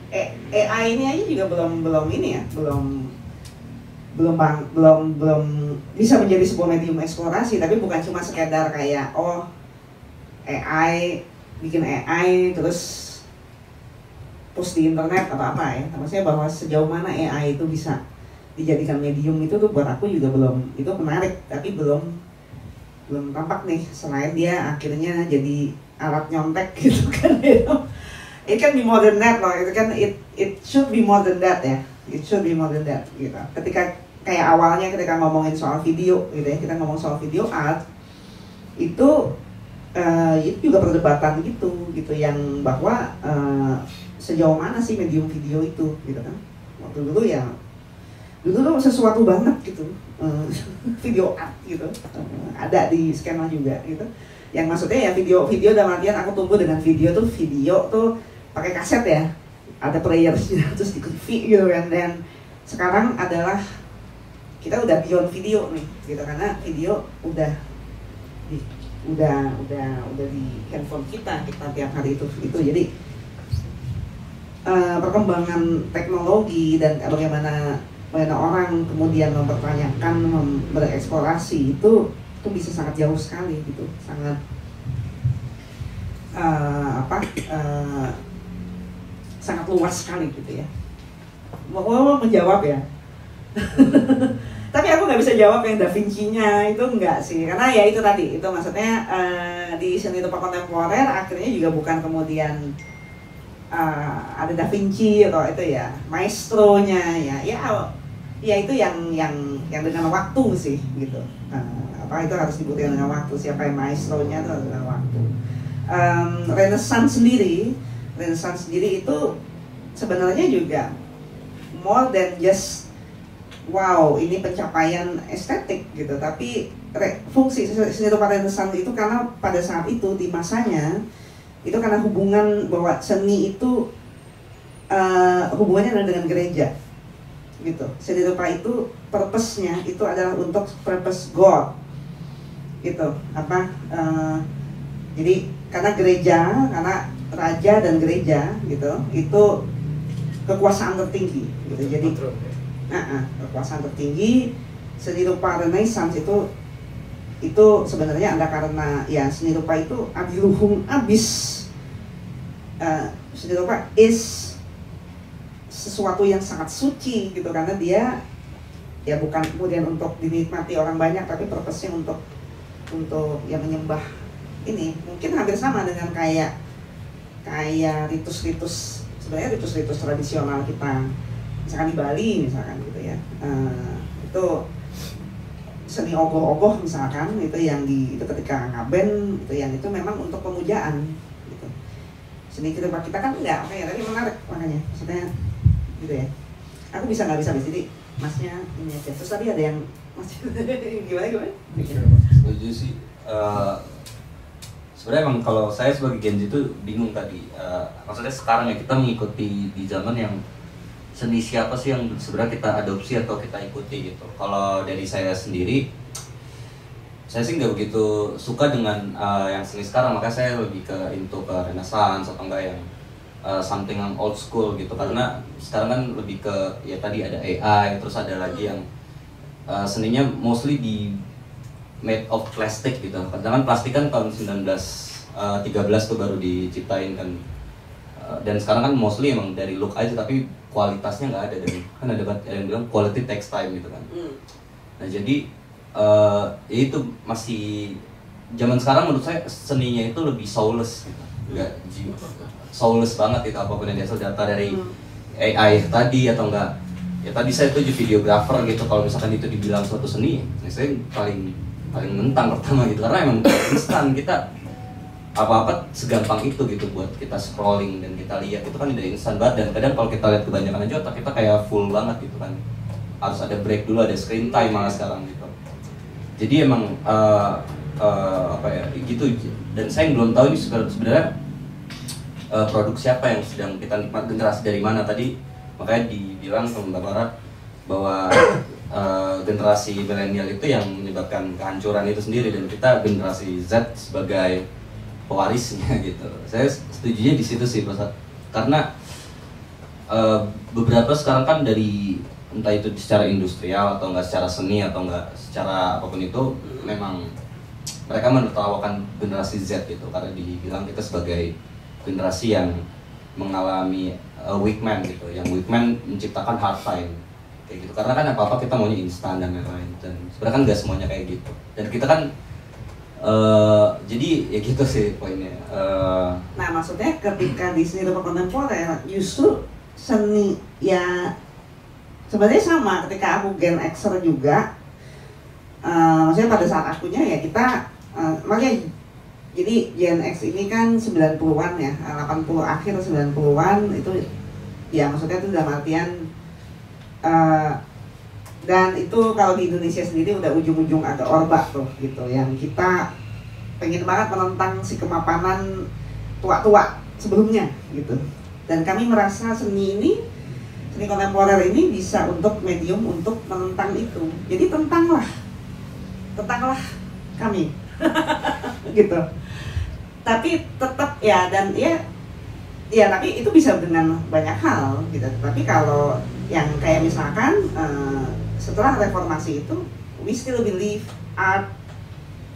ini aja juga belum ini ya, belum bisa menjadi sebuah medium eksplorasi. Tapi bukan cuma sekedar kayak bikin AI terus post di internet atau apa ya. Maksudnya bahwa sejauh mana AI itu bisa dijadikan medium itu tuh buat aku juga belum, itu menarik tapi belum tampak nih, selain dia akhirnya jadi alat nyontek gitu kan. It can be more than that loh, it should be more than that ya, it should be more than that gitu. Ketika kayak awalnya ketika ngomongin soal video gitu ya, kita ngomong soal video art itu juga perdebatan gitu yang bahwa sejauh mana sih medium video itu gitu kan. Waktu dulu tuh sesuatu banget gitu, video art gitu, ada di skema juga gitu. Yang maksudnya ya video dalam artian aku tumbuh dengan video tuh pakai kaset ya, ada playersnya terus di TV gitu kan. Dan sekarang adalah kita udah beyond video nih gitu, karena video udah di handphone kita tiap hari itu. Jadi perkembangan teknologi dan bagaimana orang kemudian mempertanyakan, bereksplorasi itu bisa sangat jauh sekali gitu, sangat luas sekali gitu ya. Mau menjawab ya. Tapi aku nggak bisa jawab yang Da Vinci-nya itu enggak sih, karena ya itu tadi, itu maksudnya di seni rupa kontemporer akhirnya juga bukan kemudian ada Da Vinci atau itu ya maestronya ya itu yang dengan waktu sih gitu. Apa itu harus dibuktikan dengan waktu, siapa yang maestronya itu dengan waktu. Renaissance sendiri itu sebenarnya juga more than just wow ini pencapaian estetik gitu, tapi fungsi seni rupa Renaissance itu karena pada saat itu di masanya itu karena hubungan bahwa seni itu hubungannya adalah dengan gereja gitu. Seni rupa itu purpose-nya itu adalah untuk purpose God gitu. Jadi karena gereja, karena raja dan gereja gitu, itu kekuasaan tertinggi gitu. Jadi kekuasaan tertinggi. Seni rupa Renaissance itu sebenarnya ada karena ya seni rupa itu adiluhung abis. Seni rupa is sesuatu yang sangat suci gitu, karena dia ya bukan kemudian untuk dinikmati orang banyak, tapi purpose-nya untuk ya menyembah. Ini mungkin hampir sama dengan kayak ritus-ritus, sebenarnya ritus-ritus tradisional kita, misalkan di Bali misalkan gitu ya, itu seni ogoh-ogoh misalkan, itu yang itu ketika ngaben itu memang untuk pemujaan gitu. Seni rupa kita kan enggak, makanya tadi menarik, makanya maksudnya gitu ya. Aku bisa nggak bisa jadi masnya ini aja. Terus tadi ada yang masih gimana? Setuju sih. Sebenarnya emang kalau saya sebagai Gen Z itu bingung tadi. Maksudnya sekarang ya kita mengikuti di zaman yang seni siapa sih yang sebenarnya kita adopsi atau kita ikuti gitu. Kalau dari saya sendiri, saya sih nggak begitu suka dengan yang seni sekarang, makanya saya lebih into ke Renaissance atau enggak yang something yang old school gitu. Karena sekarang kan lebih ke ya tadi ada AI, terus ada lagi yang seninya mostly di made of plastic gitu. Kadang kan plastik kan tahun 1913 tuh baru diciptain kan. Dan sekarang kan mostly emang dari look aja, tapi kualitasnya nggak ada. Dan kan ada yang bilang quality takes time gitu kan. Nah jadi ya itu masih zaman sekarang menurut saya seninya itu lebih soulless gitu. Nggak jiwa, soulless banget itu apapun yang dihasil data dari AI tadi atau enggak. Ya tadi saya tuju videographer gitu, kalau misalkan itu dibilang suatu seni, ya saya paling mentang pertama gitu, karena emang instan, kita apa-apa segampang itu gitu buat kita scrolling dan kita lihat itu kan udah instan banget. Dan kadang kalau kita lihat kebanyakan aja otak kita kayak full banget gitu kan, harus ada break dulu, ada screen time malah sekarang gitu. Jadi emang apa ya gitu. Dan saya belum tahu ini sebenarnya produk siapa yang sedang kita nikmat, generasi dari mana tadi. Makanya dibilang sama Mbak Farah bahwa generasi milenial itu yang menyebabkan kehancuran itu sendiri, dan kita generasi Z sebagai pewarisnya gitu. Saya setujunya di situ sih, karena beberapa sekarang kan dari entah itu secara industrial atau enggak secara seni atau enggak secara apapun itu, memang mereka menertawakan generasi Z gitu, karena dibilang kita sebagai generasi yang mengalami weak man gitu, yang weak man menciptakan hard time kayak gitu, karena kan apa-apa kita maunya instan dan lain-lain, dan sebenarnya kan nggak semuanya kayak gitu. Dan kita kan jadi ya gitu sih poinnya. Nah maksudnya ketika di seni rupa kontemporer justru seni ya sebenarnya sama, ketika aku Gen Xer juga, maksudnya pada saat akunya ya kita makanya jadi Gen X ini kan 90-an ya, 80 akhir 90-an itu ya, maksudnya itu dalam artian dan itu kalau di Indonesia sendiri udah ujung-ujung agak orba tuh gitu, yang kita pengen banget menentang si kemapanan tua-tua sebelumnya gitu. Dan kami merasa seni kontemporer ini bisa untuk medium untuk menentang itu. Jadi tentanglah kami gitu. Tapi tetap ya, dan ya tapi itu bisa dengan banyak hal gitu. Tapi kalau yang kayak misalkan setelah reformasi itu, we still believe art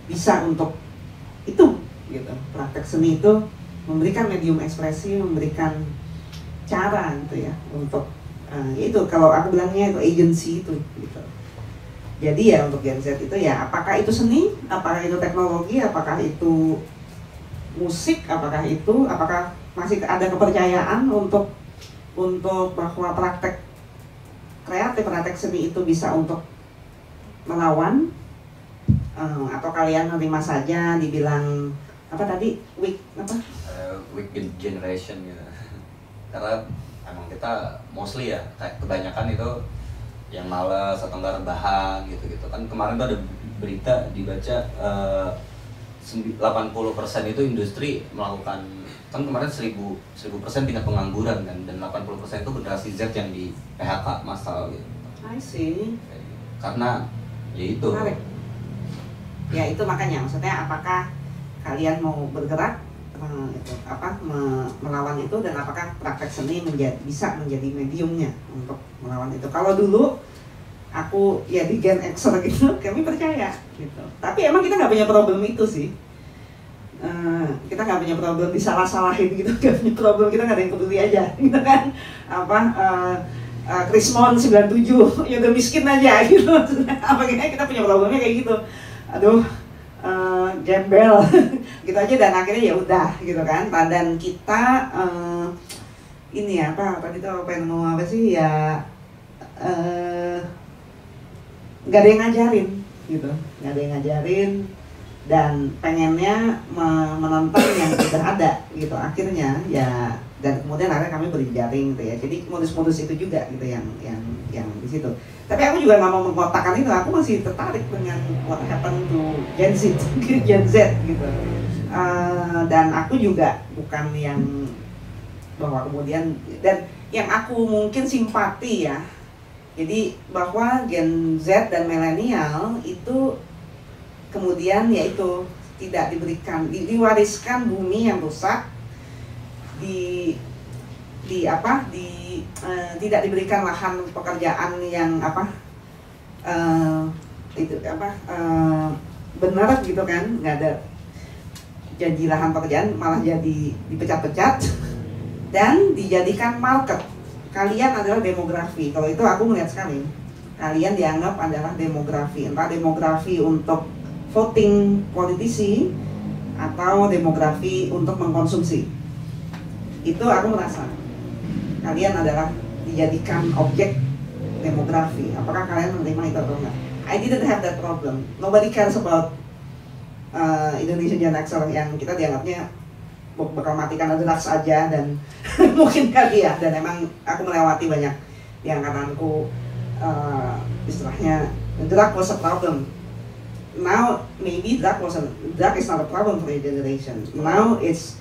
bisa untuk itu gitu. Praktek seni itu memberikan medium ekspresi, memberikan cara gitu ya untuk itu kalau aku bilangnya itu agency itu gitu. Jadi ya untuk Gen Z itu ya apakah itu seni, apakah itu teknologi, apakah itu musik, apakah masih ada kepercayaan untuk bahwa praktek kreatif, praktek seni itu bisa untuk melawan, atau kalian menerima saja dibilang apa tadi weak generation gitu. Karena emang kita mostly ya kayak kebanyakan itu yang malas atau enggak rebahan gitu-gitu kan. Kemarin tuh ada berita dibaca 80% itu industri melakukan, kan kemarin 1000% tingkat pengangguran kan, dan 80% itu generasi Z yang di PHK massal gitu. I see. Karena ya itu. Menarik. Ya itu makanya maksudnya apakah kalian mau bergerak melawan itu, dan apakah praktek seni bisa menjadi mediumnya untuk melawan itu. Kalau dulu aku ya di Gen Xer gitu, kami percaya gitu. Tapi emang kita nggak punya problem itu sih. Kita nggak punya problem disalah-salahin gitu, nggak punya problem, kita nggak ada yang peduli aja gitu kan. Krismon 97 ya udah miskin aja gitu. Apakah kita punya problemnya kayak gitu? Aduh, gembel gitu aja, dan akhirnya ya udah gitu kan. Dan kita ini apa tadi tuh pengen ngomong apa sih ya, nggak ada yang ngajarin gitu, nggak ada yang ngajarin, dan pengennya menonton yang sudah ada gitu akhirnya ya. Dan kemudian akhirnya kami berjejaring gitu ya. Jadi modus-modus itu juga gitu yang di situ. Tapi aku juga nggak mau mengkotakkan itu. Aku masih tertarik dengan what happened to Gen Z gitu. Dan aku juga bukan yang bahwa kemudian, dan yang aku mungkin simpati ya. Jadi bahwa Gen Z dan milenial itu kemudian yaitu tidak diberikan, diwariskan bumi yang rusak, tidak diberikan lahan pekerjaan yang benar gitu kan, nggak ada janji lahan pekerjaan, malah jadi dipecat-pecat dan dijadikan market. Kalian adalah demografi. Kalau itu aku melihat sekali, kalian dianggap adalah demografi, entah demografi untuk voting politisi atau demografi untuk mengkonsumsi. Itu aku merasa kalian adalah dijadikan objek demografi. Apakah kalian menerima itu atau enggak? I didn't have that problem. Nobody cares about Indonesian Gen Xer yang kita dianggapnya bakal matikan drugs aja, dan mungkin kali ya. Dan emang aku melewati banyak di angkatanku, istilahnya drug was a problem. Now maybe drug is not a problem for a generation. Now it's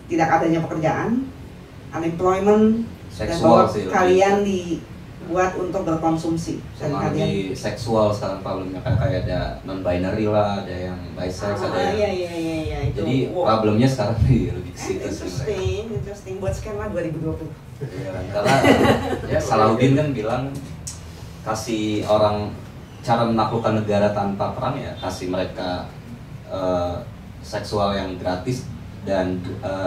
tidak adanya pekerjaan, unemployment, dan bahwa kalian dibuat untuk berkonsumsi. Dan sama di seksual sekarang problemnya kan, kayak ada non-binary lah, ada yang bisex, ada yang iya, itu. Jadi problemnya sekarang lebih ke situ. Interesting buat skema 2020. Ya, karena ya Salahuddin kan bilang kasih orang cara menaklukkan negara tanpa perang ya kasih mereka seksual yang gratis dan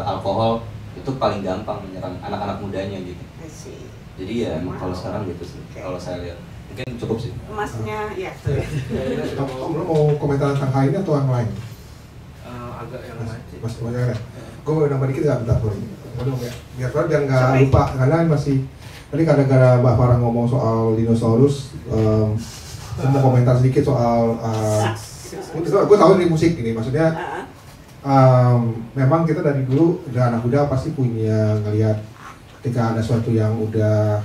alkohol, itu paling gampang menyerang anak-anak mudanya gitu. Jadi ya kalau sekarang gitu sih, kalau saya lihat mungkin cukup sih. Emasnya ya. Om lo mau komentar tentang hal ini atau yang lain? Agak yang lain sih. Mas banyak ya. Gue mau nambah dikit nggak bentar sorry. Biar nggak lupa, karena masih tadi gara-gara Mbak Farah ngomong soal dinosaurus, saya mau komentar sedikit soal gue tahu ini musik ini, maksudnya memang kita dari dulu udah anak muda pasti punya ngelihat ketika ada sesuatu yang udah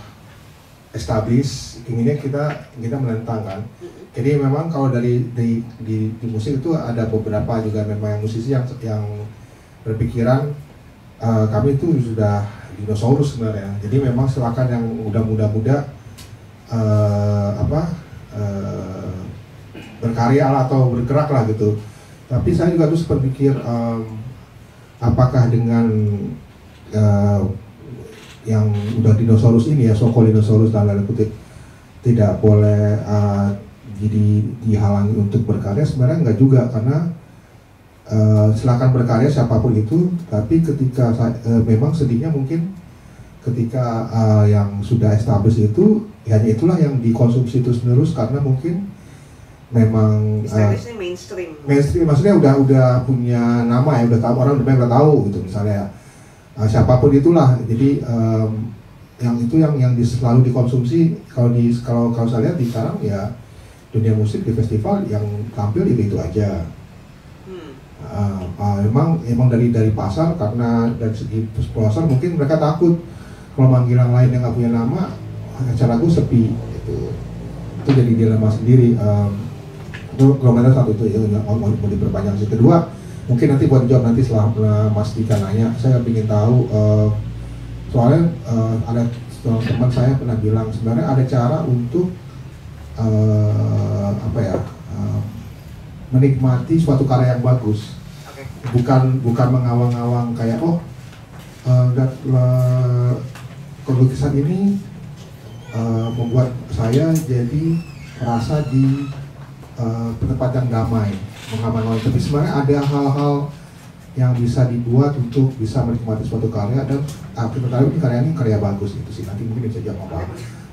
established, inginnya kita menentang kan. Jadi memang kalau di musik itu ada beberapa juga memang musisi yang berpikiran kami itu sudah dinosaurus sebenarnya. Jadi memang silakan yang udah muda-muda berkarya lah atau bergerak lah gitu. Tapi saya juga terus berpikir apakah dengan yang udah dinosaurus ini ya, so-called dinosaurus dalam tanda kutip, tidak boleh jadi dihalangi untuk berkarya? Sebenarnya enggak juga, karena silakan berkarya siapapun itu, tapi ketika memang sedihnya mungkin ketika yang sudah established itu hanya itulah yang dikonsumsi terus-menerus karena mungkin memang mainstream maksudnya udah punya nama ya, udah tahu, orang udah tahu gitu, misalnya siapapun itulah. Jadi yang itu yang selalu dikonsumsi. Kalau saya lihat di sekarang ya dunia musik di festival yang tampil itu aja. Emang dari pasar, karena dari segi sponsor mungkin mereka takut kalau manggil yang lain yang nggak punya nama, acara gue sepi gitu. Itu jadi dilema sendiri. Itu komentar satu itu ya, mau diperpanjang. Yang kedua mungkin nanti buat jawab nanti setelah Mas Dika nanya, saya ingin tahu soalnya ada teman saya pernah bilang sebenarnya ada cara untuk menikmati suatu karya yang bagus. Bukan mengawang-awang kayak lukisan ini membuat saya jadi merasa di tempat yang damai, mengamankan. Tapi sebenarnya ada hal-hal yang bisa dibuat untuk bisa menikmati suatu karya, dan kita tahu ini karya bagus itu sih. Nanti mungkin bisa jawab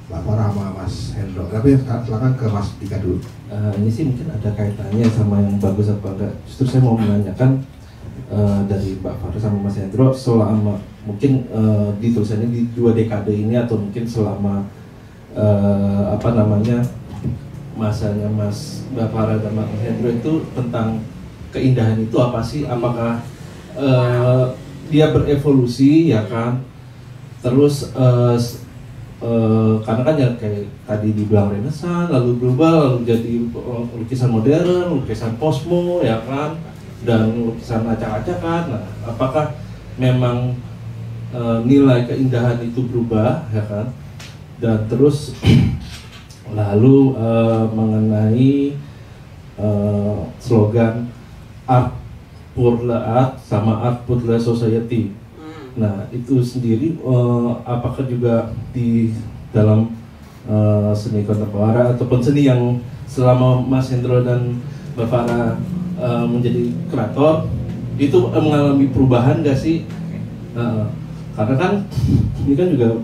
Mbak Farah sama Mas Hendro. Tapi silakan ke Mas Dika dulu. Ini sih mungkin ada kaitannya sama yang bagus apa enggak. Justru saya mau menanyakan dari Mbak Farah sama Mas Hendro, selama mungkin di tulisannya di 2 dekade ini atau mungkin selama masanya Mbak Farah dan Mas Hendro itu tentang keindahan itu apa sih? Apakah dia berevolusi ya kan? Terus karena kan ya kayak tadi dibilang Renaissance, lalu berubah, lalu jadi lukisan modern, lukisan posmo ya kan, dan lukisan acak-acakan. Nah, apakah memang nilai keindahan itu berubah ya kan? Dan terus lalu mengenai slogan art pour the art sama art pour the society. Nah itu sendiri apakah juga di dalam seni kontemporer ataupun seni yang selama Mas Hendro dan Mbak Farah menjadi kurator itu mengalami perubahan nggak sih? Karena kan ini kan juga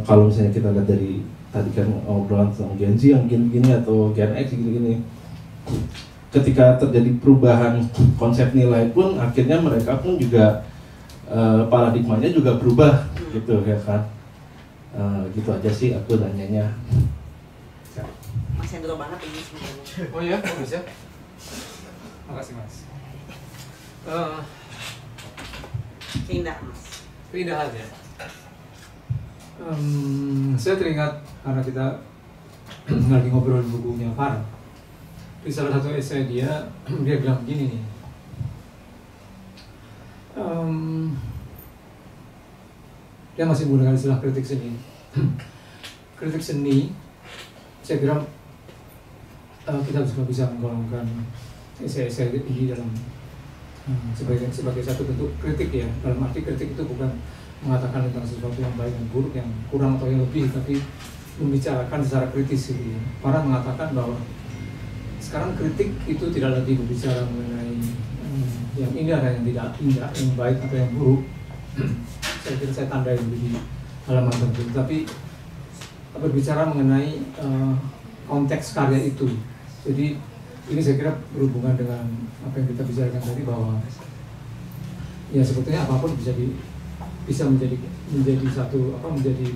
kalau misalnya kita lihat dari tadi kan obrolan tentang Gen Z yang gini-gini atau Gen X gini-gini, ketika terjadi perubahan konsep nilai pun akhirnya mereka pun juga paradigmanya juga berubah gitu ya kan. Gitu aja sih aku nanyanya. Mas Hendro banget ini sebenarnya. Oh ya, bagus ya. Makasih Mas. Keindahan Mas. Keindahan ya. Saya teringat karena kita lagi ngobrol bukunya Farah. Di salah satu esai dia bilang begini nih. Dia masih menggunakan istilah kritik seni. Kritik seni, saya kira kita juga bisa menggolongkan esai-esai ini dalam sebagai satu bentuk kritik ya. Dalam arti kritik itu bukan mengatakan tentang sesuatu yang baik dan buruk, yang kurang atau yang lebih, tapi membicarakan secara kritis gitu ya. Para mengatakan bahwa sekarang kritik itu tidak lagi berbicara mengenai yang indah dan yang tidak indah, yang baik atau yang buruk. Saya kira saya tandai di halaman tertentu, tapi berbicara mengenai konteks karya itu. Jadi ini saya kira berhubungan dengan apa yang kita bicarakan tadi, bahwa ya sebetulnya apapun bisa menjadi satu menjadi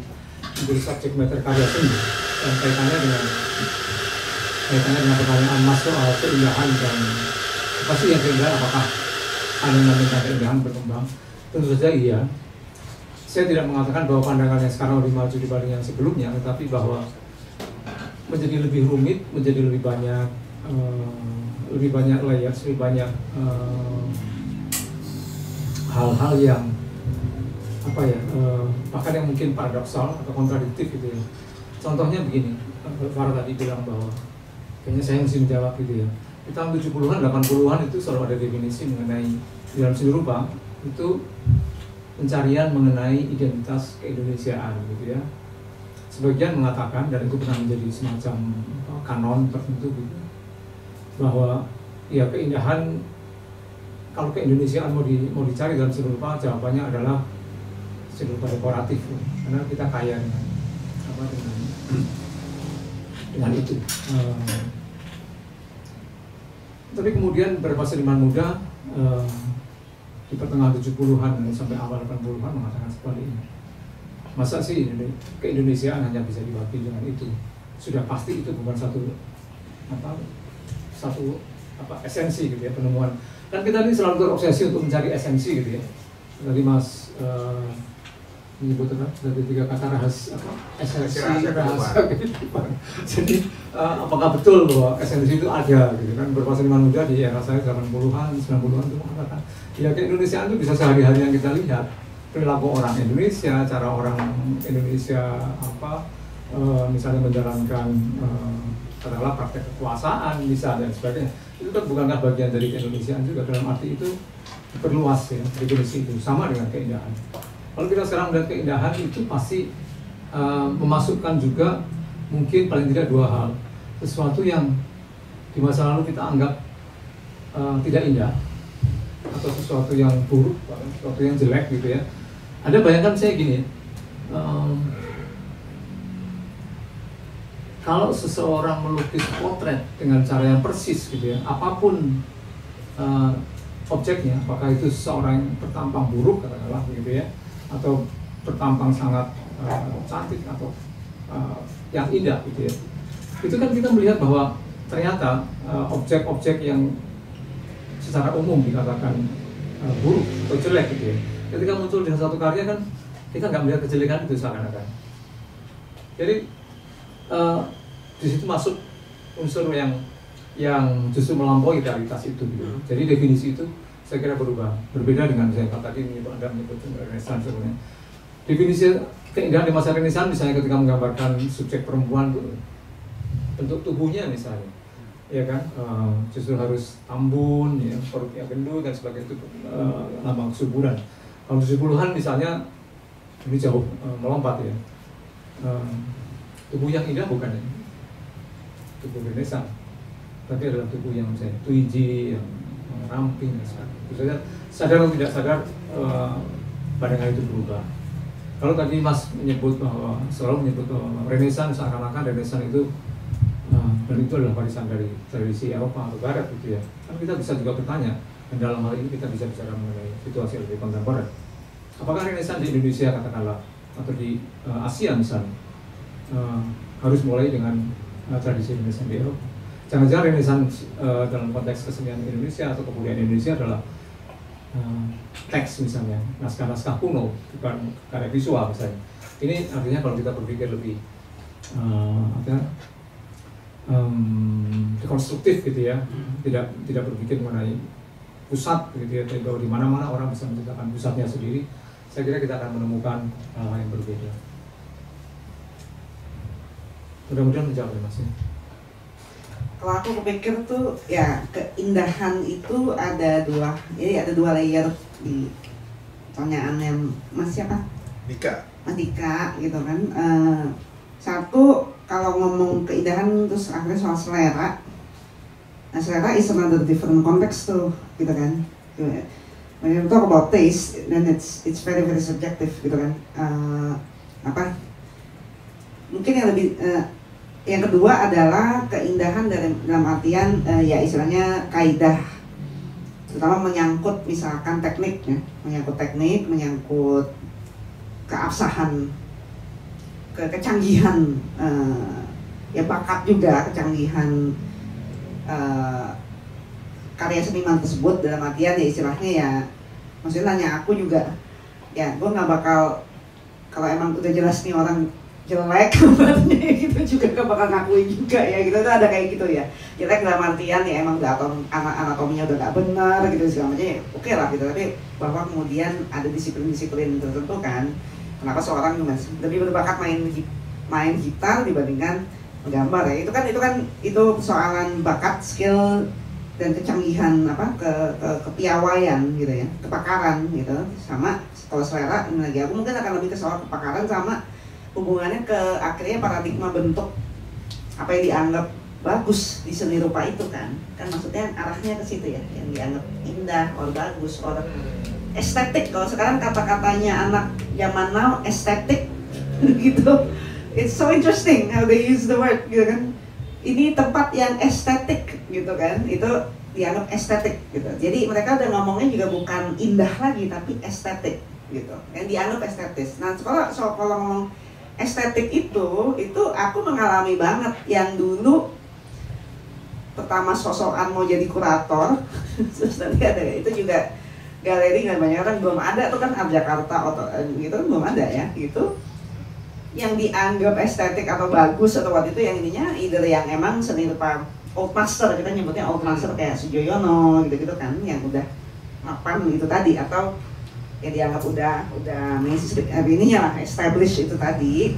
subjek matter karya seni, dan kaitannya dengan pertanyaan Mas soal keindahan dan apa sih yang keindahan, apakah ada yang namanya keindahan berkembang? Tentu saja iya. Saya tidak mengatakan bahwa pandangan yang sekarang lebih maju dibanding yang sebelumnya, tetapi bahwa menjadi lebih rumit, menjadi lebih banyak layers, lebih banyak hal-hal yang bahkan yang mungkin paradoksal atau kontradiktif gitu ya. Contohnya begini, Farah tadi bilang bahwa kayaknya saya mesti menjawab gitu ya. Di tahun 70-an, 80-an itu selalu ada definisi mengenai di dalam seni rupa itu pencarian mengenai identitas keindonesiaan gitu ya. Sebagian mengatakan, dan itu pernah menjadi semacam kanon tertentu gitu, bahwa ya keindahan kalau keindonesiaan mau dicari dalam seni rupa, jawabannya adalah seni rupa dekoratif, karena kita kaya dengan itu. Tapi kemudian beberapa seniman muda di pertengahan 70-an sampai awal 80-an mengatakan sebaliknya. Masa sih keindonesiaan hanya bisa diwakili dengan itu? Sudah pasti itu bukan satu esensi gitu ya, penemuan. Kan kita ini selalu terobsesi untuk mencari esensi gitu ya. Tadi Mas menyebutkan dari 3 kata esensi, rahasia kehidupan. Jadi apakah betul bahwa esensi itu ada gitu kan? Beberapa seniman muda di era saya 80-an, 90-an itu mengatakan ya keindonesiaan itu bisa sehari-hari yang kita lihat, perilaku orang Indonesia, cara orang Indonesia misalnya menjalankan katakanlah praktek kekuasaan bisa dan sebagainya. Itu kan bukankah bagian dari keindonesiaan juga, dalam arti itu diperluas ya definisi itu, sama dengan keindahan. Kalau kita sekarang melihat keindahan itu pasti memasukkan juga mungkin paling tidak 2 hal. Sesuatu yang di masa lalu kita anggap tidak indah, atau sesuatu yang buruk, sesuatu yang jelek gitu ya. Ada bayangkan saya gini, kalau seseorang melukis potret dengan cara yang persis gitu ya, apapun objeknya, apakah itu seseorang yang bertampang buruk katakanlah gitu ya, atau bertampang sangat cantik atau yang indah gitu ya, itu kan kita melihat bahwa ternyata objek-objek yang secara umum dikatakan buruk atau jelek gitu ya, ketika muncul di satu karya kan kita nggak melihat kejelekan itu seakan-akan. Jadi di situ masuk unsur yang justru melampaui realitas itu gitu. Jadi definisi itu saya kira berubah, berbeda dengan saya tadi Anda menyebut Renaissance sebenarnya. Definisi keindahan di masa Renaissance misalnya ketika menggambarkan subjek perempuan itu bentuk tubuhnya misalnya, ya kan, justru harus tambun, ya, perutnya gendut dan sebagainya, itu lambang kesuburan. Kalau 70-an misalnya ini jauh melompat ya, tubuh yang indah bukan tubuh Renaissance, tapi adalah tubuh yang misalnya tuiji, yang ramping dan sebagainya. Itu saja, sadar atau tidak sadar pandangan itu berubah. Kalau tadi Mas menyebut bahwa selalu menyebut bahwa Renaissance seakan-akan Renaissance itu dan itu adalah warisan dari tradisi Eropa atau Barat gitu ya. Kan kita bisa juga bertanya, dan dalam hal ini kita bisa bicara mengenai situasi lebih kontemporer. Apakah Renaissance di Indonesia katakanlah atau di Asia misalnya harus mulai dengan tradisi Renaissance di Eropa? Jangan-jangan Renaissance dalam konteks kesenian Indonesia atau kebudayaan Indonesia adalah teks misalnya, naskah-naskah kuno, bukan karya visual misalnya. Ini artinya kalau kita berpikir lebih dekonstruktif gitu ya, tidak berpikir mengenai pusat gitu ya, bahwa di mana-mana orang bisa menciptakan pusatnya sendiri. Saya kira kita akan menemukan hal yang berbeda. Mudah-mudahan menjawab ya Mas. Kalau aku berpikir tuh ya keindahan itu ada dua layer di pertanyaannya Mas siapa? Mas Dika gitu kan. Satu, kalau ngomong keindahan terus akhirnya soal selera. Nah selera is another different context tuh gitu kan. When you talk about taste, then it's very very subjective gitu kan. Mungkin yang lebih yang kedua adalah keindahan dalam artian ya istilahnya kaidah, terutama menyangkut misalkan teknik ya, menyangkut keabsahan, kecanggihan, ya bakat juga, kecanggihan karya seniman tersebut, dalam artian ya istilahnya ya, maksudnya nanya aku juga ya gue nggak bakal, kalau emang udah jelas nih orang jelek kabarnya gitu juga gak bakal ngakuin juga ya gitu, itu ada kayak gitu ya, jelek dalam artian ya emang udah anatominya udah gak benar gitu segala macam ya oke lah gitu, tapi bahwa kemudian ada disiplin-disiplin tertentu kan, kenapa seorang lebih berbakat main gitar dibandingkan menggambar ya, itu persoalan bakat, skill dan kecanggihan kepiawaian gitu ya, kepakaran gitu. Sama kalau selera ini lagi aku mungkin akan lebih ke soal kepakaran sama hubungannya ke akhirnya paradigma bentuk apa yang dianggap bagus di seni rupa itu kan maksudnya arahnya ke situ ya, yang dianggap indah, or bagus, or estetik. Kalau sekarang kata-katanya anak zaman now estetik gitu. It's so interesting how they use the word gitu kan. Ini tempat yang estetik gitu kan, itu dianggap estetik gitu. Jadi mereka udah ngomongnya juga bukan indah lagi tapi estetik gitu, yang dianggap estetis. Nah kalau ngomong estetik itu aku mengalami banget yang dulu pertama sosokan mau jadi kurator terus nanti ada itu juga galeri nggak banyak orang, belum ada tuh kan Art Jakarta gitu kan belum ada ya gitu, yang dianggap estetik atau bagus atau waktu itu yang ininya either yang emang seni rupa old master, kita nyebutnya old master kayak Sujoyono gitu kan yang udah mapan gitu tadi, atau yang dianggap udah mainstream ininya lah, established itu tadi,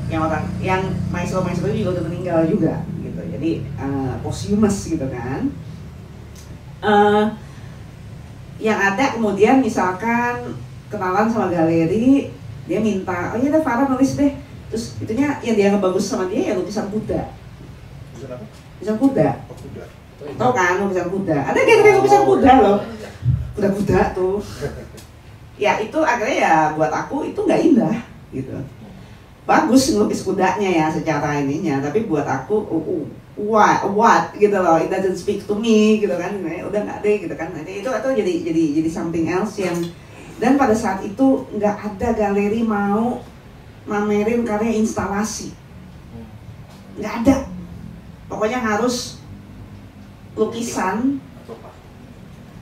yang orang yang maestro juga udah meninggal juga gitu, jadi posthumous gitu kan. Yang ada kemudian misalkan kenalan sama galeri, dia minta, oh iya deh Farah nulis deh, terus itunya yang dianggap bagus sama dia ya lukisan kuda. Lukisan kuda. Tahu kan lukisan kuda? Ada galeri lukisan kuda loh. Kuda-kuda tuh. Ya itu akhirnya ya buat aku itu nggak indah gitu. Bagus ngelukis kudanya ya secara ininya, tapi buat aku what gitu loh, it doesn't speak to me gitu kan, udah nggak deh gitu kan. Nanti itu jadi something else yang, dan pada saat itu nggak ada galeri mau mamerin karya instalasi, nggak ada. Pokoknya harus lukisan,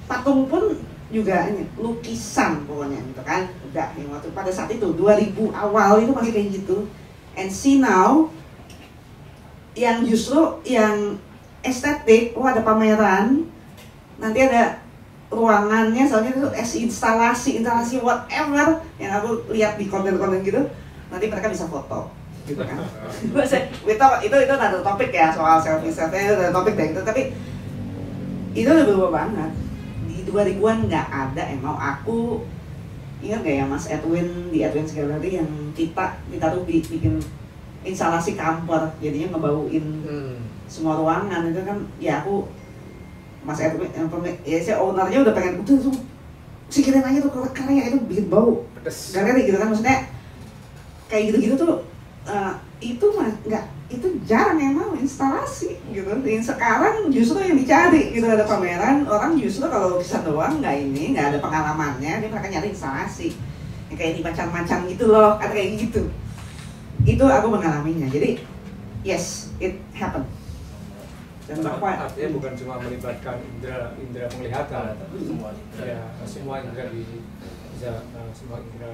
patung pun juga ini lukisan pokoknya gitu kan. Udah yang waktu pada saat itu 2000 awal itu masih kayak gitu. And see now yang justru yang estetik, ada pameran, nanti ada ruangannya soalnya itu instalasi whatever yang aku lihat di konten-konten gitu, nanti mereka bisa foto gitu kan. itu ada topik ya soal selfie ada topik deh gitu, tapi itu udah berubah banget. 2000-an nggak ada yang mau. Aku ingat gak ya Mas Edwin di Edwin's Gallery yang kita tuh bikin instalasi kamper, jadinya ngebauin semua ruangan itu kan. Ya aku Mas Edwin ya si ownernya udah pengen tuh sikirin aja tuh karya itu bikin bau galeri gitu kan, maksudnya kayak gitu-gitu tuh itu mah nggak, itu jarang yang mau instalasi gitu. Yang sekarang justru yang dicari gitu, ada pameran, orang justru kalau lukisan doang nggak ada pengalamannya, dia mereka nyari instalasi yang kayak di macam-macam gitu loh, ada kayak gitu. Itu aku mengalaminya, jadi yes it happened. Dan artinya bukan cuma melibatkan indera penglihatan, semua indera semua indera.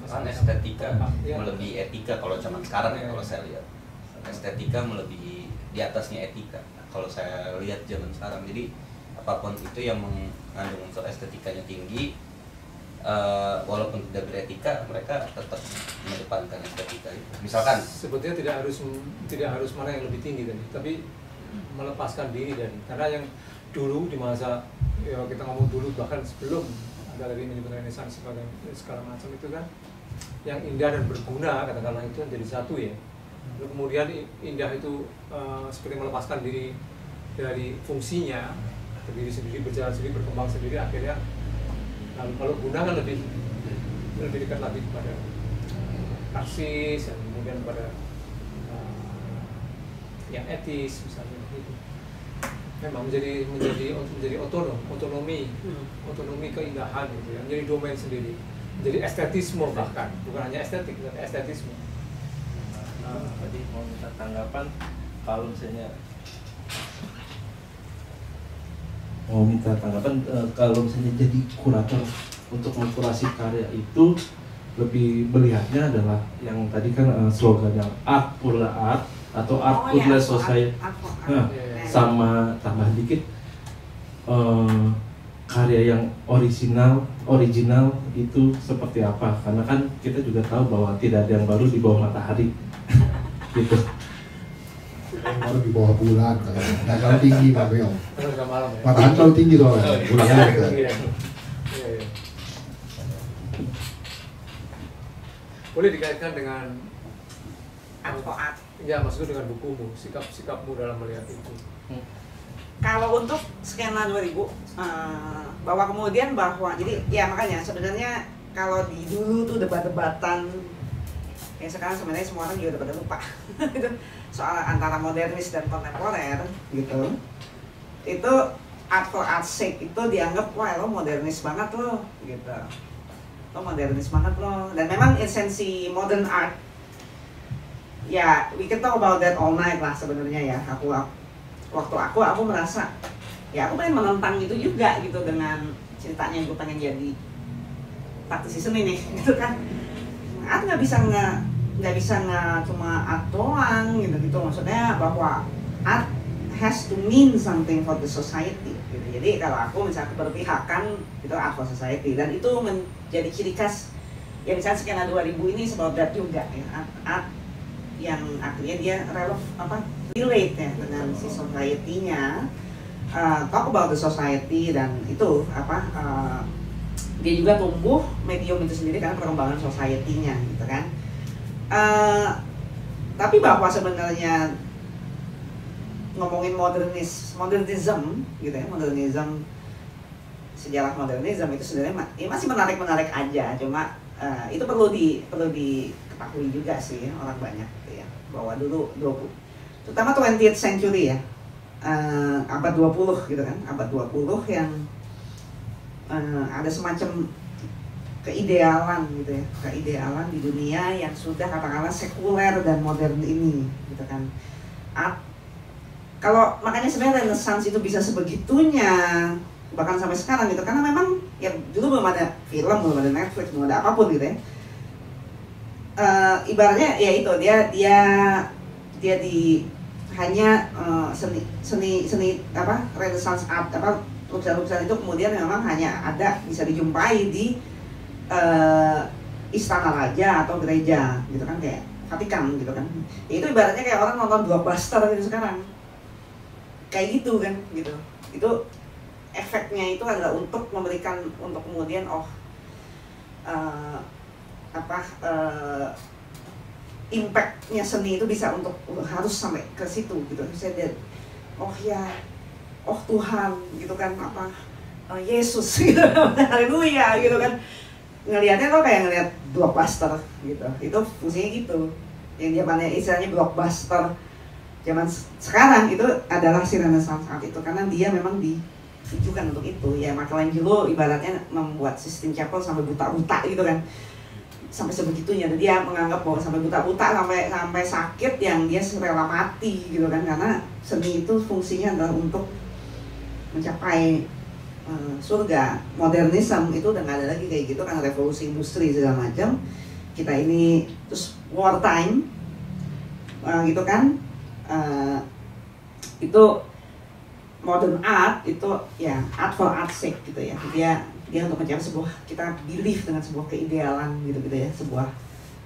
Kan estetika melebihi etika kalau zaman sekarang ya, kalau saya lihat estetika melebihi di atasnya etika kalau saya lihat zaman sekarang. Jadi apapun itu yang mengandung unsur estetikanya tinggi, walaupun tidak beretika, mereka tetap mengedepankan estetika itu. Misalkan sebetulnya tidak harus mana yang lebih tinggi tadi, tapi melepaskan diri dari, karena yang dulu di masa ya kita ngomong dulu bahkan sebelum galeri menyebut Renaissance sebagai segala macam itu kan, yang indah dan berguna katakanlah itu jadi satu ya. Lalu kemudian indah itu seperti melepaskan diri dari fungsinya, berdiri sendiri, berjalan sendiri, berkembang sendiri, akhirnya lalu kalau guna kan lebih dekat lagi kepada praksis dan kemudian pada yang etis misalnya itu. Memang menjadi otonomi keindahan gitu ya, menjadi domain sendiri, menjadi estetisme bahkan, bukan hanya estetik tapi estetisme. Tadi mau minta tanggapan kalau misalnya kalau misalnya jadi kurator untuk mengkurasi karya itu lebih melihatnya adalah yang tadi kan slogannya art pour la art atau art pour la society. Nah, sama tambahan dikit karya yang original itu seperti apa, karena kan kita juga tahu bahwa tidak ada yang baru di bawah matahari gitu. Yang baru di bawah bulan, nggak terlalu tinggi Pak Beo. Matahari Ya. terlalu tinggi soalnya, bulannya gitu. Boleh dikaitkan dengan art. Ya, maksudku dengan bukumu, sikapmu dalam melihat itu. Kalau untuk skena 2000, bahwa kemudian jadi ya makanya sebenarnya kalau di dulu tuh debat-debatan, ya sekarang sebenarnya semua orang juga udah pada lupa itu soal antara modernis dan kontemporer gitu. Itu art for art's sake itu dianggap wah lo modernis banget lo gitu, lo modernis banget lo. Dan memang esensi modern art, ya we can talk about that all night lah sebenarnya ya. Waktu aku merasa ya aku pengen menentang itu juga gitu dengan ceritanya gue pengen jadi praktisi seni nih gitu kan. Art nggak bisa cuma art doang gitu, maksudnya bahwa art has to mean something for the society gitu. Jadi kalau aku misalnya keberpihakan itu art for society, dan itu menjadi ciri khas ya misalnya skena 2000 ini about that juga ya, art yang akhirnya dia relate ya dengan si society-nya, talk about the society, dan itu dia juga tumbuh medium itu sendiri karena perkembangan society-nya gitu kan. Tapi bahwa sebenarnya ngomongin modernism gitu ya, modernism, sejarah modernism itu sebenarnya masih menarik aja, cuma itu perlu diketahui juga sih orang banyak gitu ya, bahwa dulu terutama 20th century ya, abad 20 gitu kan, abad 20 yang ada semacam keidealan gitu ya, keidealan di dunia yang sudah katakanlah sekuler dan modern ini gitu kan. Kalau makanya sebenarnya Renaissance itu bisa sebegitunya bahkan sampai sekarang gitu, karena memang ya dulu belum ada film, belum ada Netflix, belum ada apapun gitu ya. Ibaratnya ya itu dia di hanya seni Renaissance art, lukisan-lukisan itu kemudian memang hanya ada bisa dijumpai di istana raja atau gereja gitu kan, kayak Vatikan gitu kan. Ya, itu ibaratnya kayak orang nonton blockbuster gitu sekarang, kayak gitu kan gitu. Itu efeknya itu adalah untuk memberikan, untuk kemudian impactnya seni itu bisa untuk harus sampai ke situ gitu. Misalnya Tuhan gitu kan, Yesus gitu, haleluya gitu kan. Ngelihatnya lo kayak ngelihat blockbuster gitu. Itu fungsinya gitu. Yang zamannya istilahnya blockbuster zaman sekarang itu adalah si Renaissance art itu, karena dia memang ditujukan untuk itu ya. Michelangelo ibaratnya membuat Sistine Chapel sampai buta-buta gitu kan, sampai sebegitunya. Dan dia menganggap bahwa sampai buta-buta, sampai sakit yang dia rela mati gitu kan, karena seni itu fungsinya adalah untuk mencapai surga. Modernisme itu udah nggak ada lagi kayak gitu karena revolusi industri segala macam. Kita ini terus wartime gitu kan. Itu modern art itu ya art for art's sake gitu ya. Dia untuk mencari sebuah, kita believe dengan sebuah keidealan gitu ya, sebuah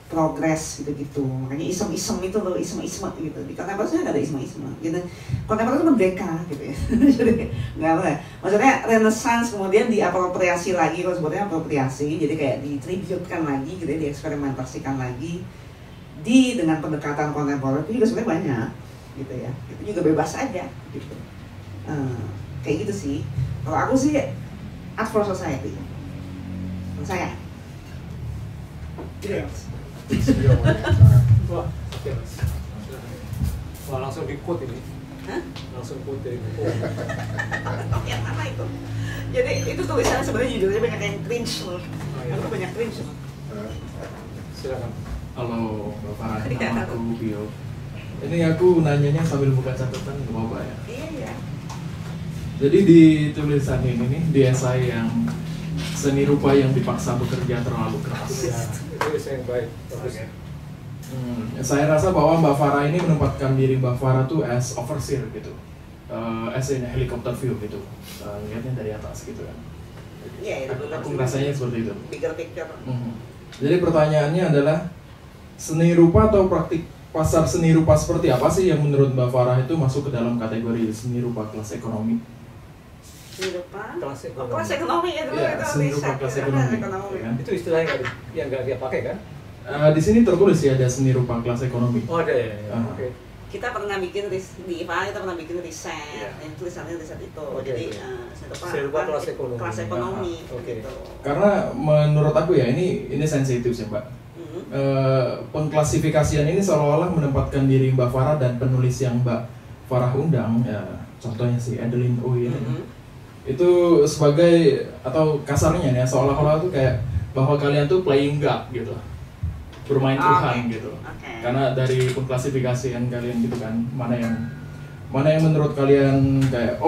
progres gitu. Makanya isem-isem itu loh, isem-isem gitu. Di kontemporer nggak ada isem-isem gitu. Kontemporer itu merdeka gitu ya. Jadi nggak apa ya. Maksudnya Renaissance kemudian diapropriasi lagi, kalau sebutnya apropriasi, jadi kayak ditributkan lagi gitu ya, dieksperimentasikan lagi dengan pendekatan kontemporer itu juga sebenarnya banyak gitu ya. Itu juga bebas aja gitu. Kayak gitu sih. Kalau aku sih art for society. Menurut saya. Yes. Wah, oke mas. Wah, langsung di quote ini. Hah? Langsung quote dari buku. Yang mana itu? Jadi itu tulisannya sebenarnya judulnya banyak yang cringe loh. Aku banyak cringe loh. Silakan. Halo Mbak Farah, nama aku Bio. Ini aku nanyanya sambil buka catatan, nggak apa-apa ya? Iya. Jadi di tulisan ini nih, di esai yang seni rupa yang dipaksa bekerja terlalu keras. Ya, itu bisa yang baik. Bagus. Saya rasa bahwa Mbak Farah ini menempatkan diri Mbak Farah tuh as overseer gitu, as in helicopter view gitu, lihatnya dari atas gitu kan. Iya, Aku ngerasanya seperti itu. Bigger picture. Jadi pertanyaannya adalah seni rupa atau praktik pasar seni rupa seperti apa sih yang menurut Mbak Farah itu masuk ke dalam kategori seni rupa kelas ekonomi? Seni rupa? Kelas ekonomi ya dulu Ya, itu seni rupa kelas ekonomi. Itu istilahnya yang nggak dia pakai kan? Di sini tertulis ya ada seni rupa kelas ekonomi. Oh ada ya. Oke. Kita pernah bikin di IPA kita pernah bikin riset, Iya. tulisannya riset itu. Oke. Jadi saya lupa kelas ekonomi. Kelas ekonomi. Oke. Gitu. Karena menurut aku ya ini sensitif sih Mbak. Pengklasifikasian ini seolah-olah menempatkan diri Mbak Farah dan penulis yang Mbak Farah undang, ya contohnya si Adeline Ooi ini, itu sebagai atau kasarnya ya seolah-olah tuh kayak bahwa kalian tuh playing God gitu, bermain Tuhan gitu. Karena dari pengklasifikasian kalian gitu kan, mana yang menurut kalian kayak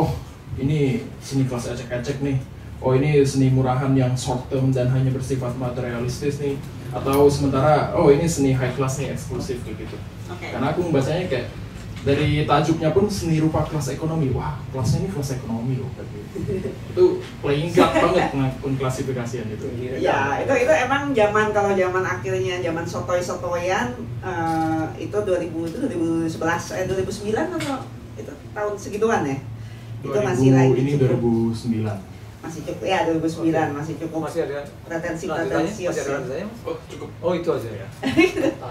ini seni kelas ecek-ecek nih, ini seni murahan yang short term dan hanya bersifat materialistis nih, atau sementara ini seni high class nih, eksklusif gitu. Karena aku membacanya kayak dari tajuknya pun seni rupa kelas ekonomi, wah kelasnya ini kelas ekonomi loh, itu playing God banget pengklasifikasian itu. Ya itu emang kalau zaman akhirnya zaman sotoyan itu 2009 atau itu tahun segituan ya. Itu masih lagi ini cukup, 2009. masih cukup ya 2009 masih cukup Masih ada pretensius. Masih ada lanjutannya? Cukup. Oh itu aja ya.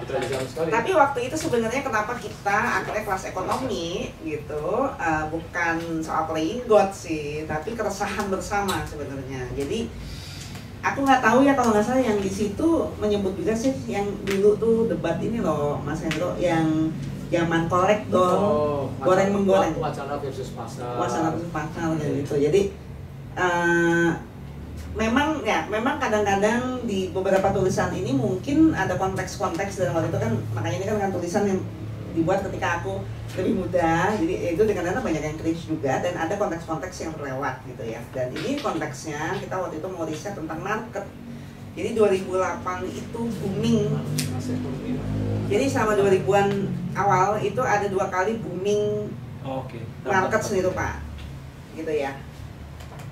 Tradisional sekali. Tapi waktu itu sebenarnya kenapa kita akhirnya kelas ekonomi gitu, bukan soal playing God sih, tapi keresahan bersama sebenarnya. Jadi aku nggak tahu ya, kalau nggak salah yang di situ menyebut juga sih yang dulu tuh debat ini loh Mas Hendro, yang zaman kolektor, goreng menggoreng, wacana versus pasar gitu. Jadi memang kadang-kadang di beberapa tulisan ini mungkin ada konteks-konteks, dan waktu itu kan makanya ini kan tulisan yang dibuat ketika aku lebih muda, jadi itu kadang-kadang banyak yang cringe juga, dan ada konteks-konteks yang terlewat gitu ya. Dan ini konteksnya kita waktu itu mau riset tentang market. Jadi 2008 itu booming. Jadi selama 2000-an awal itu ada 2 kali booming market seni rupa gitu ya.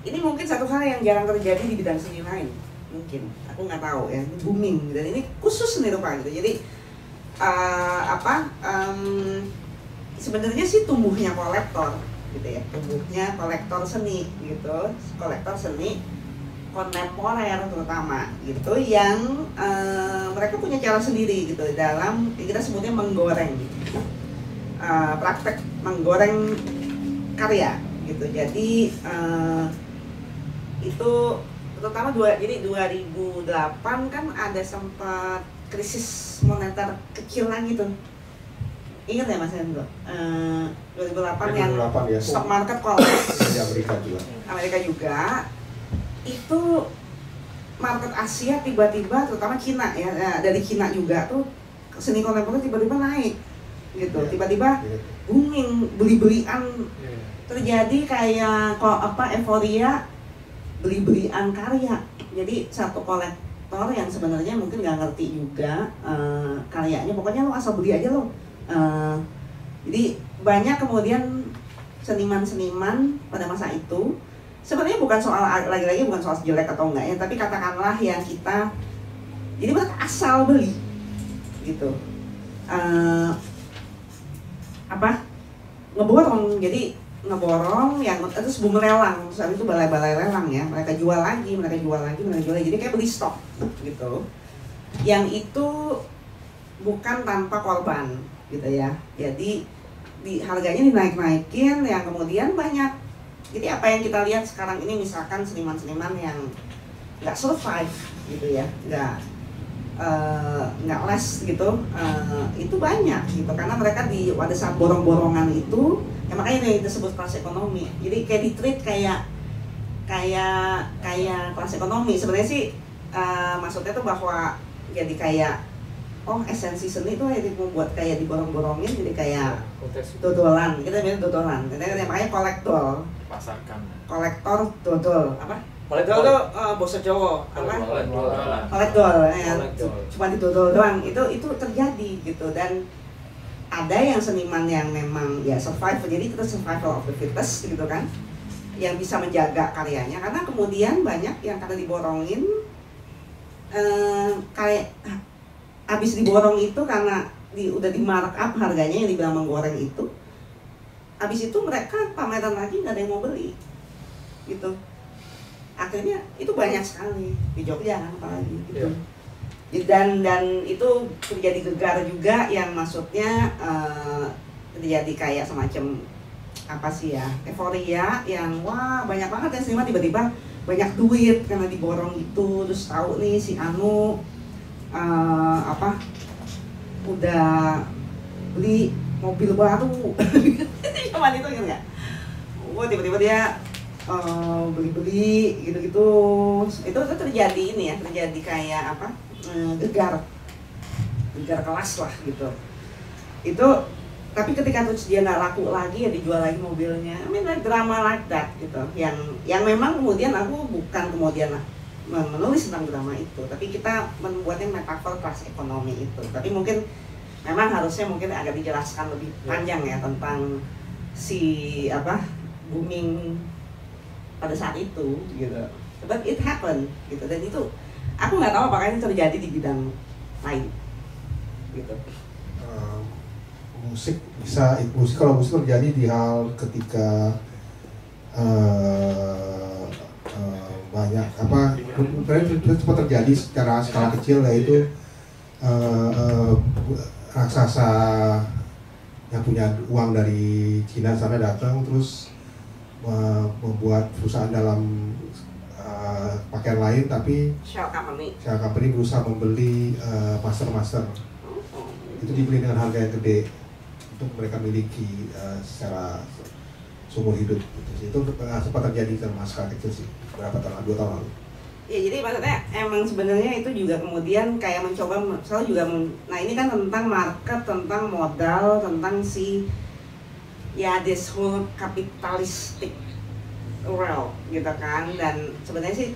Ini mungkin satu hal yang jarang terjadi di bidang seni lain, mungkin aku nggak tahu ya, ini booming dan ini khusus seni rupa gitu. Jadi sebenarnya sih tumbuhnya kolektor gitu ya, tumbuhnya kolektor seni gitu, kolektor seni kontemporer terutama gitu, yang mereka punya cara sendiri gitu dalam kita sebutnya menggoreng, praktek menggoreng karya gitu. Jadi itu terutama jadi 2008 kan ada sempat krisis moneter kecilan gitu. Ingat ya Mas Hendro? 2008 yang ya. stock market collapse Di Amerika juga. Itu market Asia tiba-tiba, terutama Cina ya, dari Cina juga tuh seni kontemporer tiba-tiba naik gitu. Tiba-tiba booming, beli-belian terjadi kayak euforia beli-belian karya. Jadi satu kolektor yang sebenarnya mungkin nggak ngerti juga karyanya, pokoknya lo asal beli aja lo. Jadi banyak kemudian seniman-seniman pada masa itu, sebenarnya bukan soal, lagi-lagi bukan soal jelek atau enggak ya, tapi katakanlah yang kita, jadi mereka asal beli gitu, ngeborong, jadi ngeborong yang terus boom lelang, saat itu balai-balai lelang ya, mereka jual lagi, jadi kayak beli stok gitu, yang itu bukan tanpa korban gitu ya. Jadi harganya dinaik-naikin, yang kemudian banyak. Jadi apa yang kita lihat sekarang ini, misalkan seniman-seniman yang nggak survive gitu ya, nggak les gitu, itu banyak gitu, karena mereka pada saat borong-borongan itu, ya makanya ini disebut kelas ekonomi. Jadi kayak di-treat kayak kelas ekonomi. Sebenarnya sih maksudnya tuh bahwa jadi kayak esensi seni itu kayak membuat kayak diborong-borongin, jadi kayak dodolan, kita bilang dodolan. Makanya kolektor, Pasarkan. kolektor dodol apa? Kolektor tuh bahasa Jawa apa? Kolektor, ya, cuma didodol doang. Itu terjadi gitu. Dan ada yang seniman yang memang ya survive, jadi kita survival of the fittest gitu kan, yang bisa menjaga karyanya. Karena kemudian banyak yang karena diborongin, kayak habis diborong itu karena udah di markup harganya yang dibilang menggoreng itu, habis itu mereka pameran lagi nggak ada yang mau beli gitu. Akhirnya itu banyak sekali di Jogja kan apalagi gitu. dan itu terjadi gegar juga yang maksudnya terjadi kayak semacam apa sih ya, euforia yang wah banyak banget ya seniman tiba-tiba banyak duit karena diborong gitu, terus tahu nih si Anu udah beli mobil baru zaman itu gitu nggak? Wah tiba-tiba dia beli-beli gitu-gitu, itu terjadi ini ya, terjadi kayak apa? Gegar kelas lah gitu. Itu tapi ketika terus dia nggak laku lagi ya dijual lagi mobilnya. I mean like drama like that gitu. Yang memang kemudian aku bukan kemudian menulis tentang drama itu, tapi kita membuatnya metafor kelas ekonomi itu. Tapi mungkin memang harusnya mungkin agak dijelaskan lebih panjang ya tentang si booming pada saat itu gitu. But it happened gitu, dan itu aku nggak tahu apakah ini terjadi di bidang lain gitu. Musik kalau musik terjadi di hal ketika banyak itu sempat terjadi secara skala kecil, yaitu raksasa yang punya uang dari Cina sana datang terus membuat perusahaan dalam pakaian lain, tapi Shell Company berusaha membeli master itu dibeli dengan harga yang gede untuk mereka miliki secara seumur hidup gitu. Itu sempat terjadi dalam skala kecil sih, berapa tahun, 2 tahun lalu. Ya jadi maksudnya emang sebenarnya itu juga kemudian kayak mencoba selalu juga nah ini kan tentang market, tentang modal, tentang si ya this whole capitalistic world gitu kan. Dan sebenarnya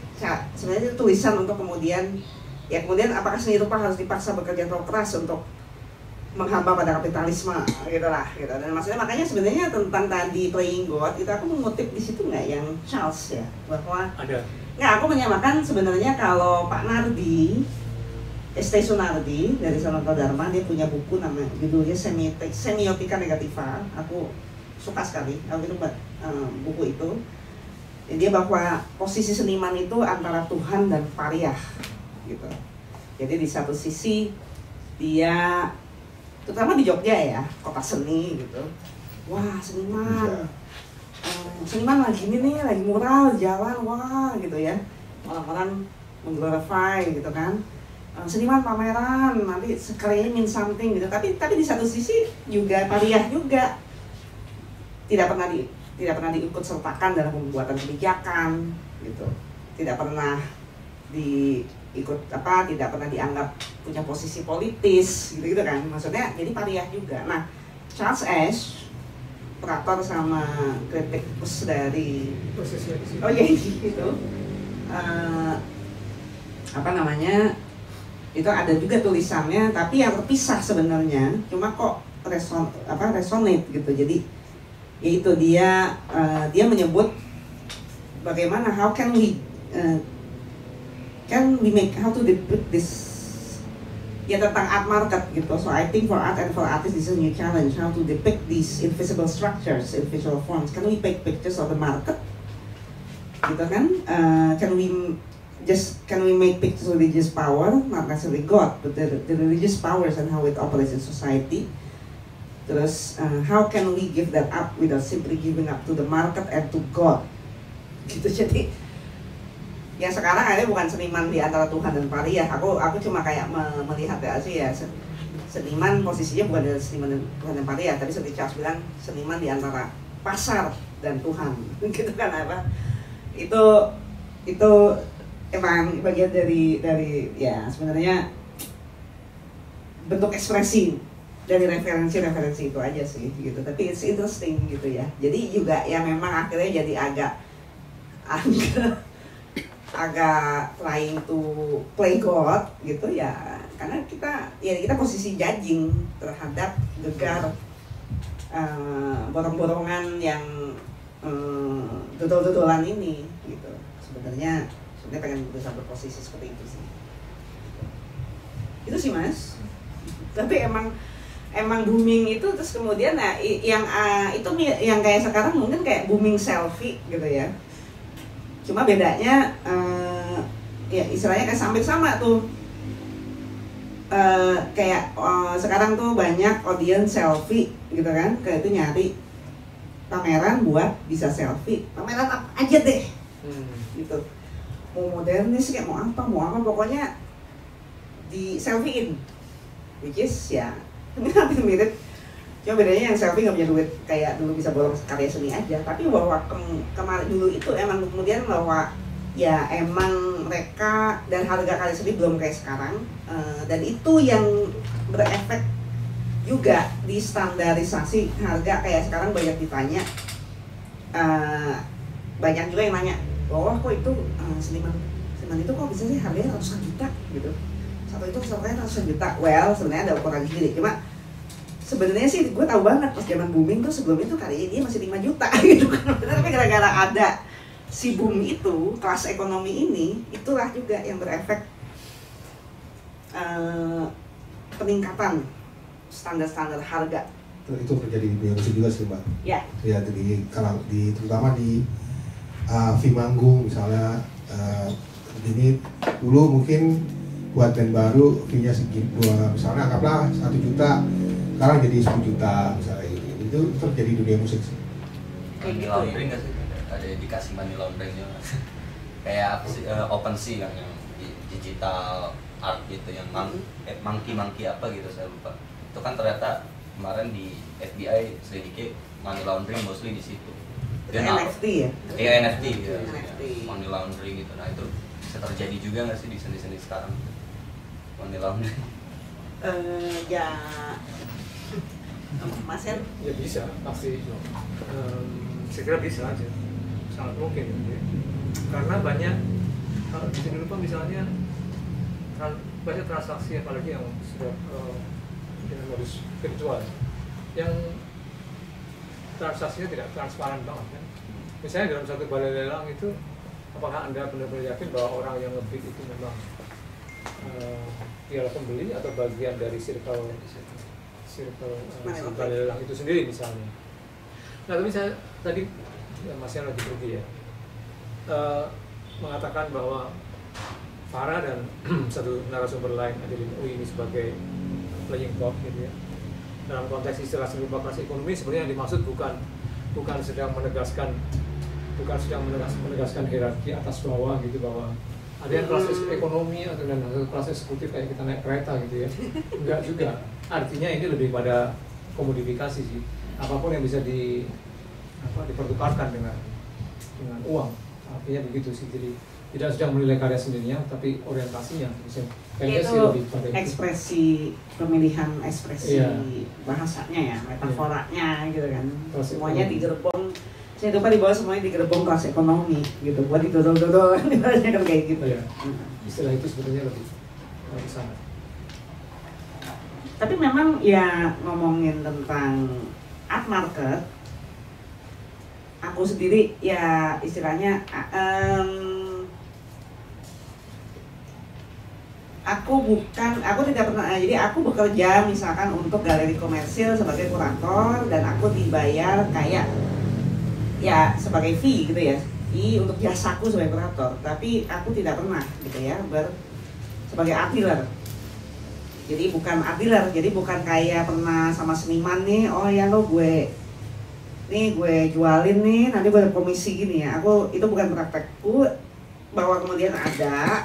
itu tulisan untuk kemudian apakah seni rupa harus dipaksa bekerja terlalu keras untuk menghamba pada kapitalisme gitu. Dan maksudnya makanya sebenarnya tentang tadi Playing God itu aku mengutip di situ nggak yang Charles ya, bahwa aku menyamakan sebenarnya kalau Pak Nardi, St. Sunardi dari Sanata Dharma, dia punya buku namanya judulnya Semiotika Negativa. Aku suka sekali aku itu buku itu. Dia bahwa posisi seniman itu antara Tuhan dan pariah gitu. Jadi di satu sisi dia, terutama di Jogja ya, kota seni gitu, wah seniman lagi ini nih, lagi mural jalan, wah gitu ya, orang-orang mengglorify gitu kan, seniman pameran nanti sekali ini mean something gitu. Tapi di satu sisi juga pariah juga tidak pernah diikut sertakan dalam pembuatan kebijakan gitu, tidak pernah tidak pernah dianggap punya posisi politis gitu kan, maksudnya jadi pariah juga. Nah Charles Ash, kurator sama kritikus dari gitu, itu ada juga tulisannya tapi yang terpisah sebenarnya, cuma kok resonate gitu. Jadi yaitu dia menyebut bagaimana how to depict this ya tentang art market gitu. So I think for art and for artists this is a new challenge, how to depict these invisible structures in visual forms. Can we take pictures of the market gitu kan? Can we make pictures of religious power, not necessarily God, but the religious powers and how it operates in society. Terus how can we give that up without simply giving up to the market and to God gitu. Jadi ya sekarang akhirnya bukan seniman di antara Tuhan dan pariah. Aku cuma kayak melihat sih ya seniman posisinya bukan dari seniman dan Tuhan dan pariah, tapi seperti Charles bilang seniman di antara pasar dan Tuhan gitu kan. Itu emang bagian dari ya sebenarnya bentuk ekspresi dari referensi itu aja sih gitu. Tapi it's interesting gitu ya. Jadi juga ya memang akhirnya jadi agak trying to play God gitu ya, karena kita posisi judging terhadap gegar borong-borongan yang dodol-dodolan ini gitu. Sebenarnya pengen berusaha berposisi seperti itu sih. Itu sih Mas. Tapi emang booming itu, terus kemudian itu yang kayak sekarang mungkin kayak booming selfie gitu ya. Cuma bedanya ya istilahnya kayak hampir sama tuh. kayak sekarang tuh banyak audience selfie gitu kan, kayak itu nyari pameran buat bisa selfie, pameran apa aja deh, gitu. Mau modernis kayak mau apa, pokoknya di selfiein, which is ya hampir mirip. Cuma bedanya yang selfie nggak punya duit kayak dulu bisa borong karya seni aja, tapi bahwa kemarin dulu itu emang kemudian bahwa ya emang mereka dan harga karya seni belum kayak sekarang, dan itu yang berefek juga di standarisasi harga. Kayak sekarang banyak ditanya, banyak juga yang nanya bahwa kok itu seniman itu kok bisa sih harganya ratusan juta gitu, satu itu harganya ratusan juta. Well, sebenarnya ada ukuran sendiri, cuma sebenarnya sih gue tahu banget pas zaman booming tuh sebelum itu karyanya dia masih 5 juta gitu kan. Tapi gara-gara ada si boom itu, kelas ekonomi ini, itulah juga yang berefek peningkatan standar-standar harga. Itu terjadi di dunia musik juga sih Mbak. Ya. Ya, terutama di film manggung misalnya, ini dulu mungkin buat band baru fee-nya segini, misalnya anggaplah 1 juta, sekarang jadi 10 juta misalnya gitu. Itu terjadi di dunia musik sih. Money laundering nggak sih? Ada dikasih money launderingnya kayak apa sih, OpenSea kan, yang digital art gitu, yang monkey apa gitu saya lupa. Itu kan ternyata kemarin di FBI selidiki money laundering mostly di situ. Dan NFT ya? Iya, NFT ya. NFT. Money laundering gitu. Nah itu bisa terjadi juga nggak sih di seni-seni sekarang? Money laundering? Ya, Mas Hen? Ya bisa, pasti. Saya kira bisa aja, sangat mungkin gitu ya. Karena banyak, di sini lupa misalnya banyak transaksi apalagi yang sudah dengan modus virtual, yang transaksinya tidak transparan banget kan. Misalnya dalam satu balai lelang itu, apakah Anda benar-benar yakin bahwa orang yang ngebid itu memang ialah pembeli atau bagian dari circle balai lelang itu sendiri misalnya. Nah tapi saya tadi masih lagi pergi ya, mengatakan bahwa Farah dan satu narasumber lain Adeline Ooi ini sebagai playing God gitu ya. Dalam konteks istilah seni rupa kelas ekonomi sebenarnya yang dimaksud bukan sedang menegaskan hierarki atas bawah gitu, bahwa ada yang kelas ekonomi atau dan kelas eksekutif kayak kita naik kereta gitu ya. Enggak juga. Artinya ini lebih pada komodifikasi sih. Apapun yang bisa dipertukarkan dengan uang. Artinya begitu sih. Jadi tidak sedang menilai karya sendirinya, tapi orientasinya bisa. Kayaknya sih lebih pada ekspresi pemilihan ekspresi bahasanya ya, metaforanya gitu kan. Semuanya digerbong. Saya lupa di bawah semuanya digerbong kelas ekonomi gitu. Buat didodol-dodol kan kayak gitu. Ya. Istilah itu sebetulnya lebih sana. Tapi memang ya ngomongin tentang art market, aku sendiri ya istilahnya aku tidak pernah, jadi aku bekerja misalkan untuk galeri komersil sebagai kurator dan aku dibayar kayak ya sebagai fee gitu ya, fee untuk jasaku sebagai kurator. Tapi aku tidak pernah gitu ya sebagai art dealer. Jadi bukan art dealer, jadi bukan kayak pernah sama seniman nih, oh ya lo gue jualin nih, nanti gue ada komisi gini ya. Aku itu bukan praktekku, bahwa kemudian ada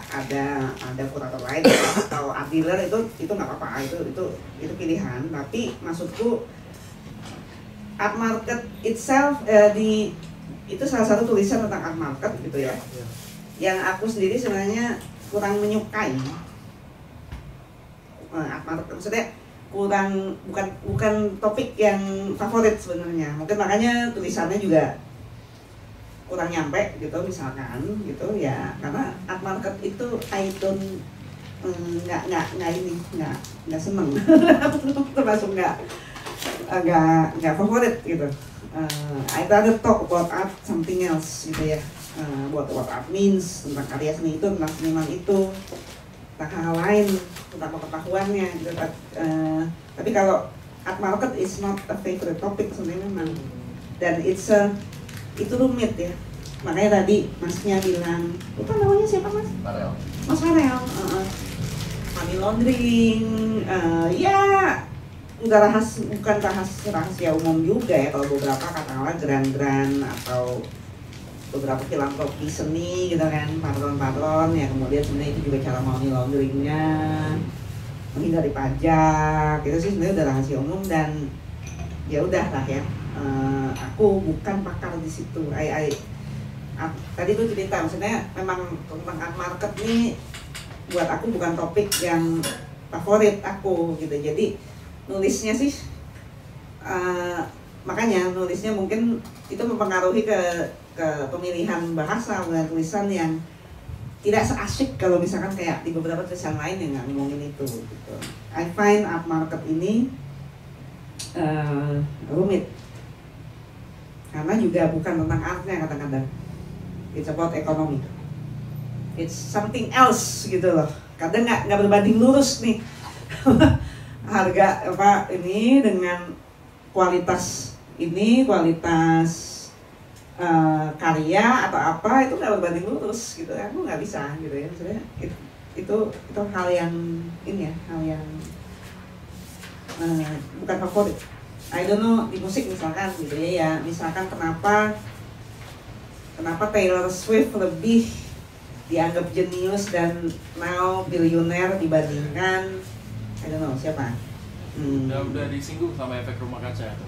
kurator lain atau art dealer itu nggak apa-apa, itu pilihan. Tapi maksudku art market itself itu salah satu tulisan tentang art market gitu ya. Yang aku sendiri sebenarnya kurang menyukai art market, maksudnya bukan topik yang favorit sebenarnya. Mungkin makanya tulisannya juga kurang nyampe gitu misalkan gitu ya, karena art market itu I don't nggak seneng termasuk nggak favorit gitu. I rather talk about art something else gitu ya, what art means, tentang karya seni itu, tentang seniman itu, tentang hal lain, tentang pengetahuannya gitu. Tapi kalau art market is not a favorite topic sebenarnya memang, dan itu rumit ya. Makanya tadi masnya bilang, lupa namanya siapa mas? Farel. Mas Farel. money laundering, ya nggak bukan rahasia umum juga ya kalau beberapa katakanlah grand atau beberapa filantropi seni gitu kan, patron ya, kemudian sebenarnya itu juga cara money launderingnya, menghindari pajak, itu sih sebenarnya udah rahasia umum dan ya udah lah ya. Aku bukan pakar di situ. Tadi tuh cerita, maksudnya memang tentang art market ini buat aku bukan topik yang favorit aku gitu. Jadi nulisnya sih, makanya nulisnya mungkin itu mempengaruhi ke pemilihan bahasa dan tulisan yang tidak seasyik kalau misalkan kayak di beberapa tulisan lain yang nggak ngomongin itu gitu. I find art market ini rumit karena juga bukan tentang artnya kadang-kadang, it's about economy, it's something else gitu loh. Kadang nggak berbanding lurus nih harga apa ini dengan kualitas karya atau apa, itu nggak berbanding lurus gitu. Aku nggak bisa gitu ya, maksudnya itu hal yang ini ya, hal yang bukan favorit. I don't know di musik misalkan gitu ya, misalkan kenapa Taylor Swift lebih dianggap jenius dan now bilioner dibandingkan I don't know siapa. Udah disinggung sama efek rumah kaca itu.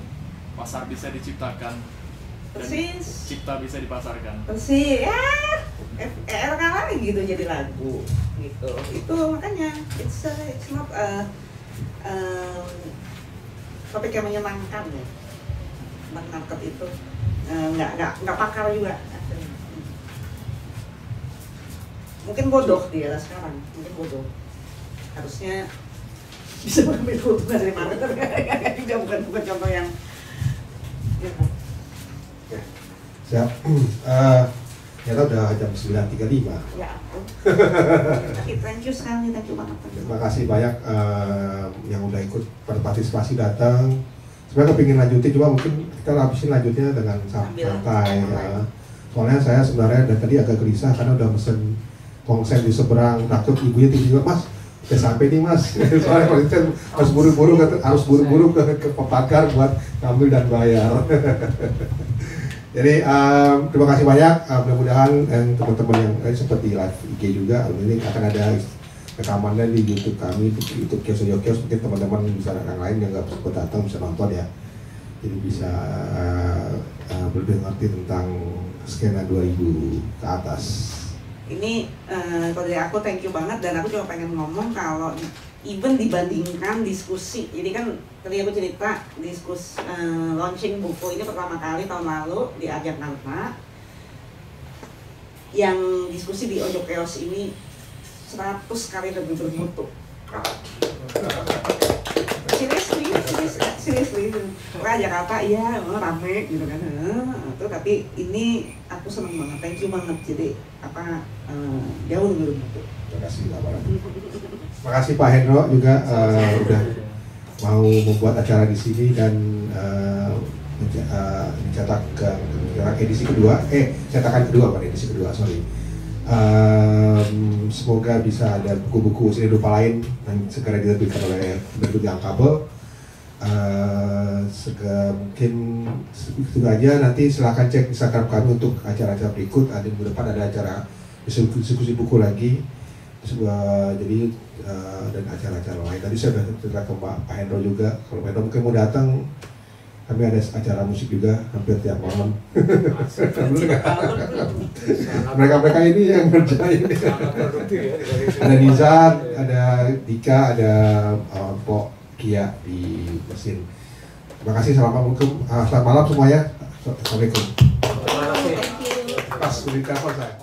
Pasar bisa diciptakan, persis, cipta bisa dipasarkan. persis ya, lagi gitu jadi lagu gitu. Itu makanya it's not topik yang menyenangkan ya, market itu nggak pakar juga. Mungkin bodoh dia sekarang, mungkin bodoh. Harusnya bisa mengambil keuntungan dari marketer. Juga bukan contoh yang ya. Siap. Ternyata udah jam 9.35. Ya ampun. Thank you sekali, thank you banget. Terima kasih banyak yang udah ikut berpartisipasi datang. Sebenarnya kepingin lanjutin, cuma mungkin kita lanjutnya dengan santai ya. Soalnya saya sebenarnya dari tadi agak gelisah karena udah mesen konsen di seberang, takut ibunya tiba-tiba, Mas, udah sampai nih Mas. Soalnya konsen harus buru-buru ke pepagar buat ngambil dan bayar. Jadi terima kasih banyak, mudah-mudahan teman-teman yang seperti live IG juga, ini akan ada rekamannya di YouTube kami, di YouTube Kios Kios, mungkin teman-teman bisa yang lain yang nggak sempat datang bisa nonton ya, jadi bisa lebih ngerti tentang skena 2000 ke atas. Ini kalau dari aku thank you banget, dan aku cuma pengen ngomong kalau even dibandingkan diskusi, jadi kan tadi aku cerita diskusi launching buku ini pertama kali tahun lalu di Jakarta, yang diskusi di Ojo Keos ini 100 kali lebih bermutu. Seriously, wah Jakarta iya rame gitu kan, tapi ini aku seneng banget, thank you banget, jadi jauh lebih bermutu. Terima kasih Terima kasih Pak Hendro juga udah mau membuat acara di sini dan mencetak edisi kedua, cetakan kedua bukan edisi kedua, sorry. Semoga bisa ada buku-buku seni rupa lain yang segera diterbitkan oleh bentuk yang kabel. Mungkin itu aja, nanti silahkan cek Instagram kami untuk acara-acara berikut. Ada minggu depan ada acara diskusi buku lagi, jadi dan acara-acara lain. Tadi saya sudah cerita ke Pak Hendro juga, kalau Pak Hendro mungkin mau datang, kami ada acara musik juga hampir tiap malam. Mereka ini yang ngerjain. Ada Nizar, ada Dika, ada Pok Kia di mesin. Terima kasih, selamat malam semuanya. Assalamualaikum. Pas, sudah telepon saya.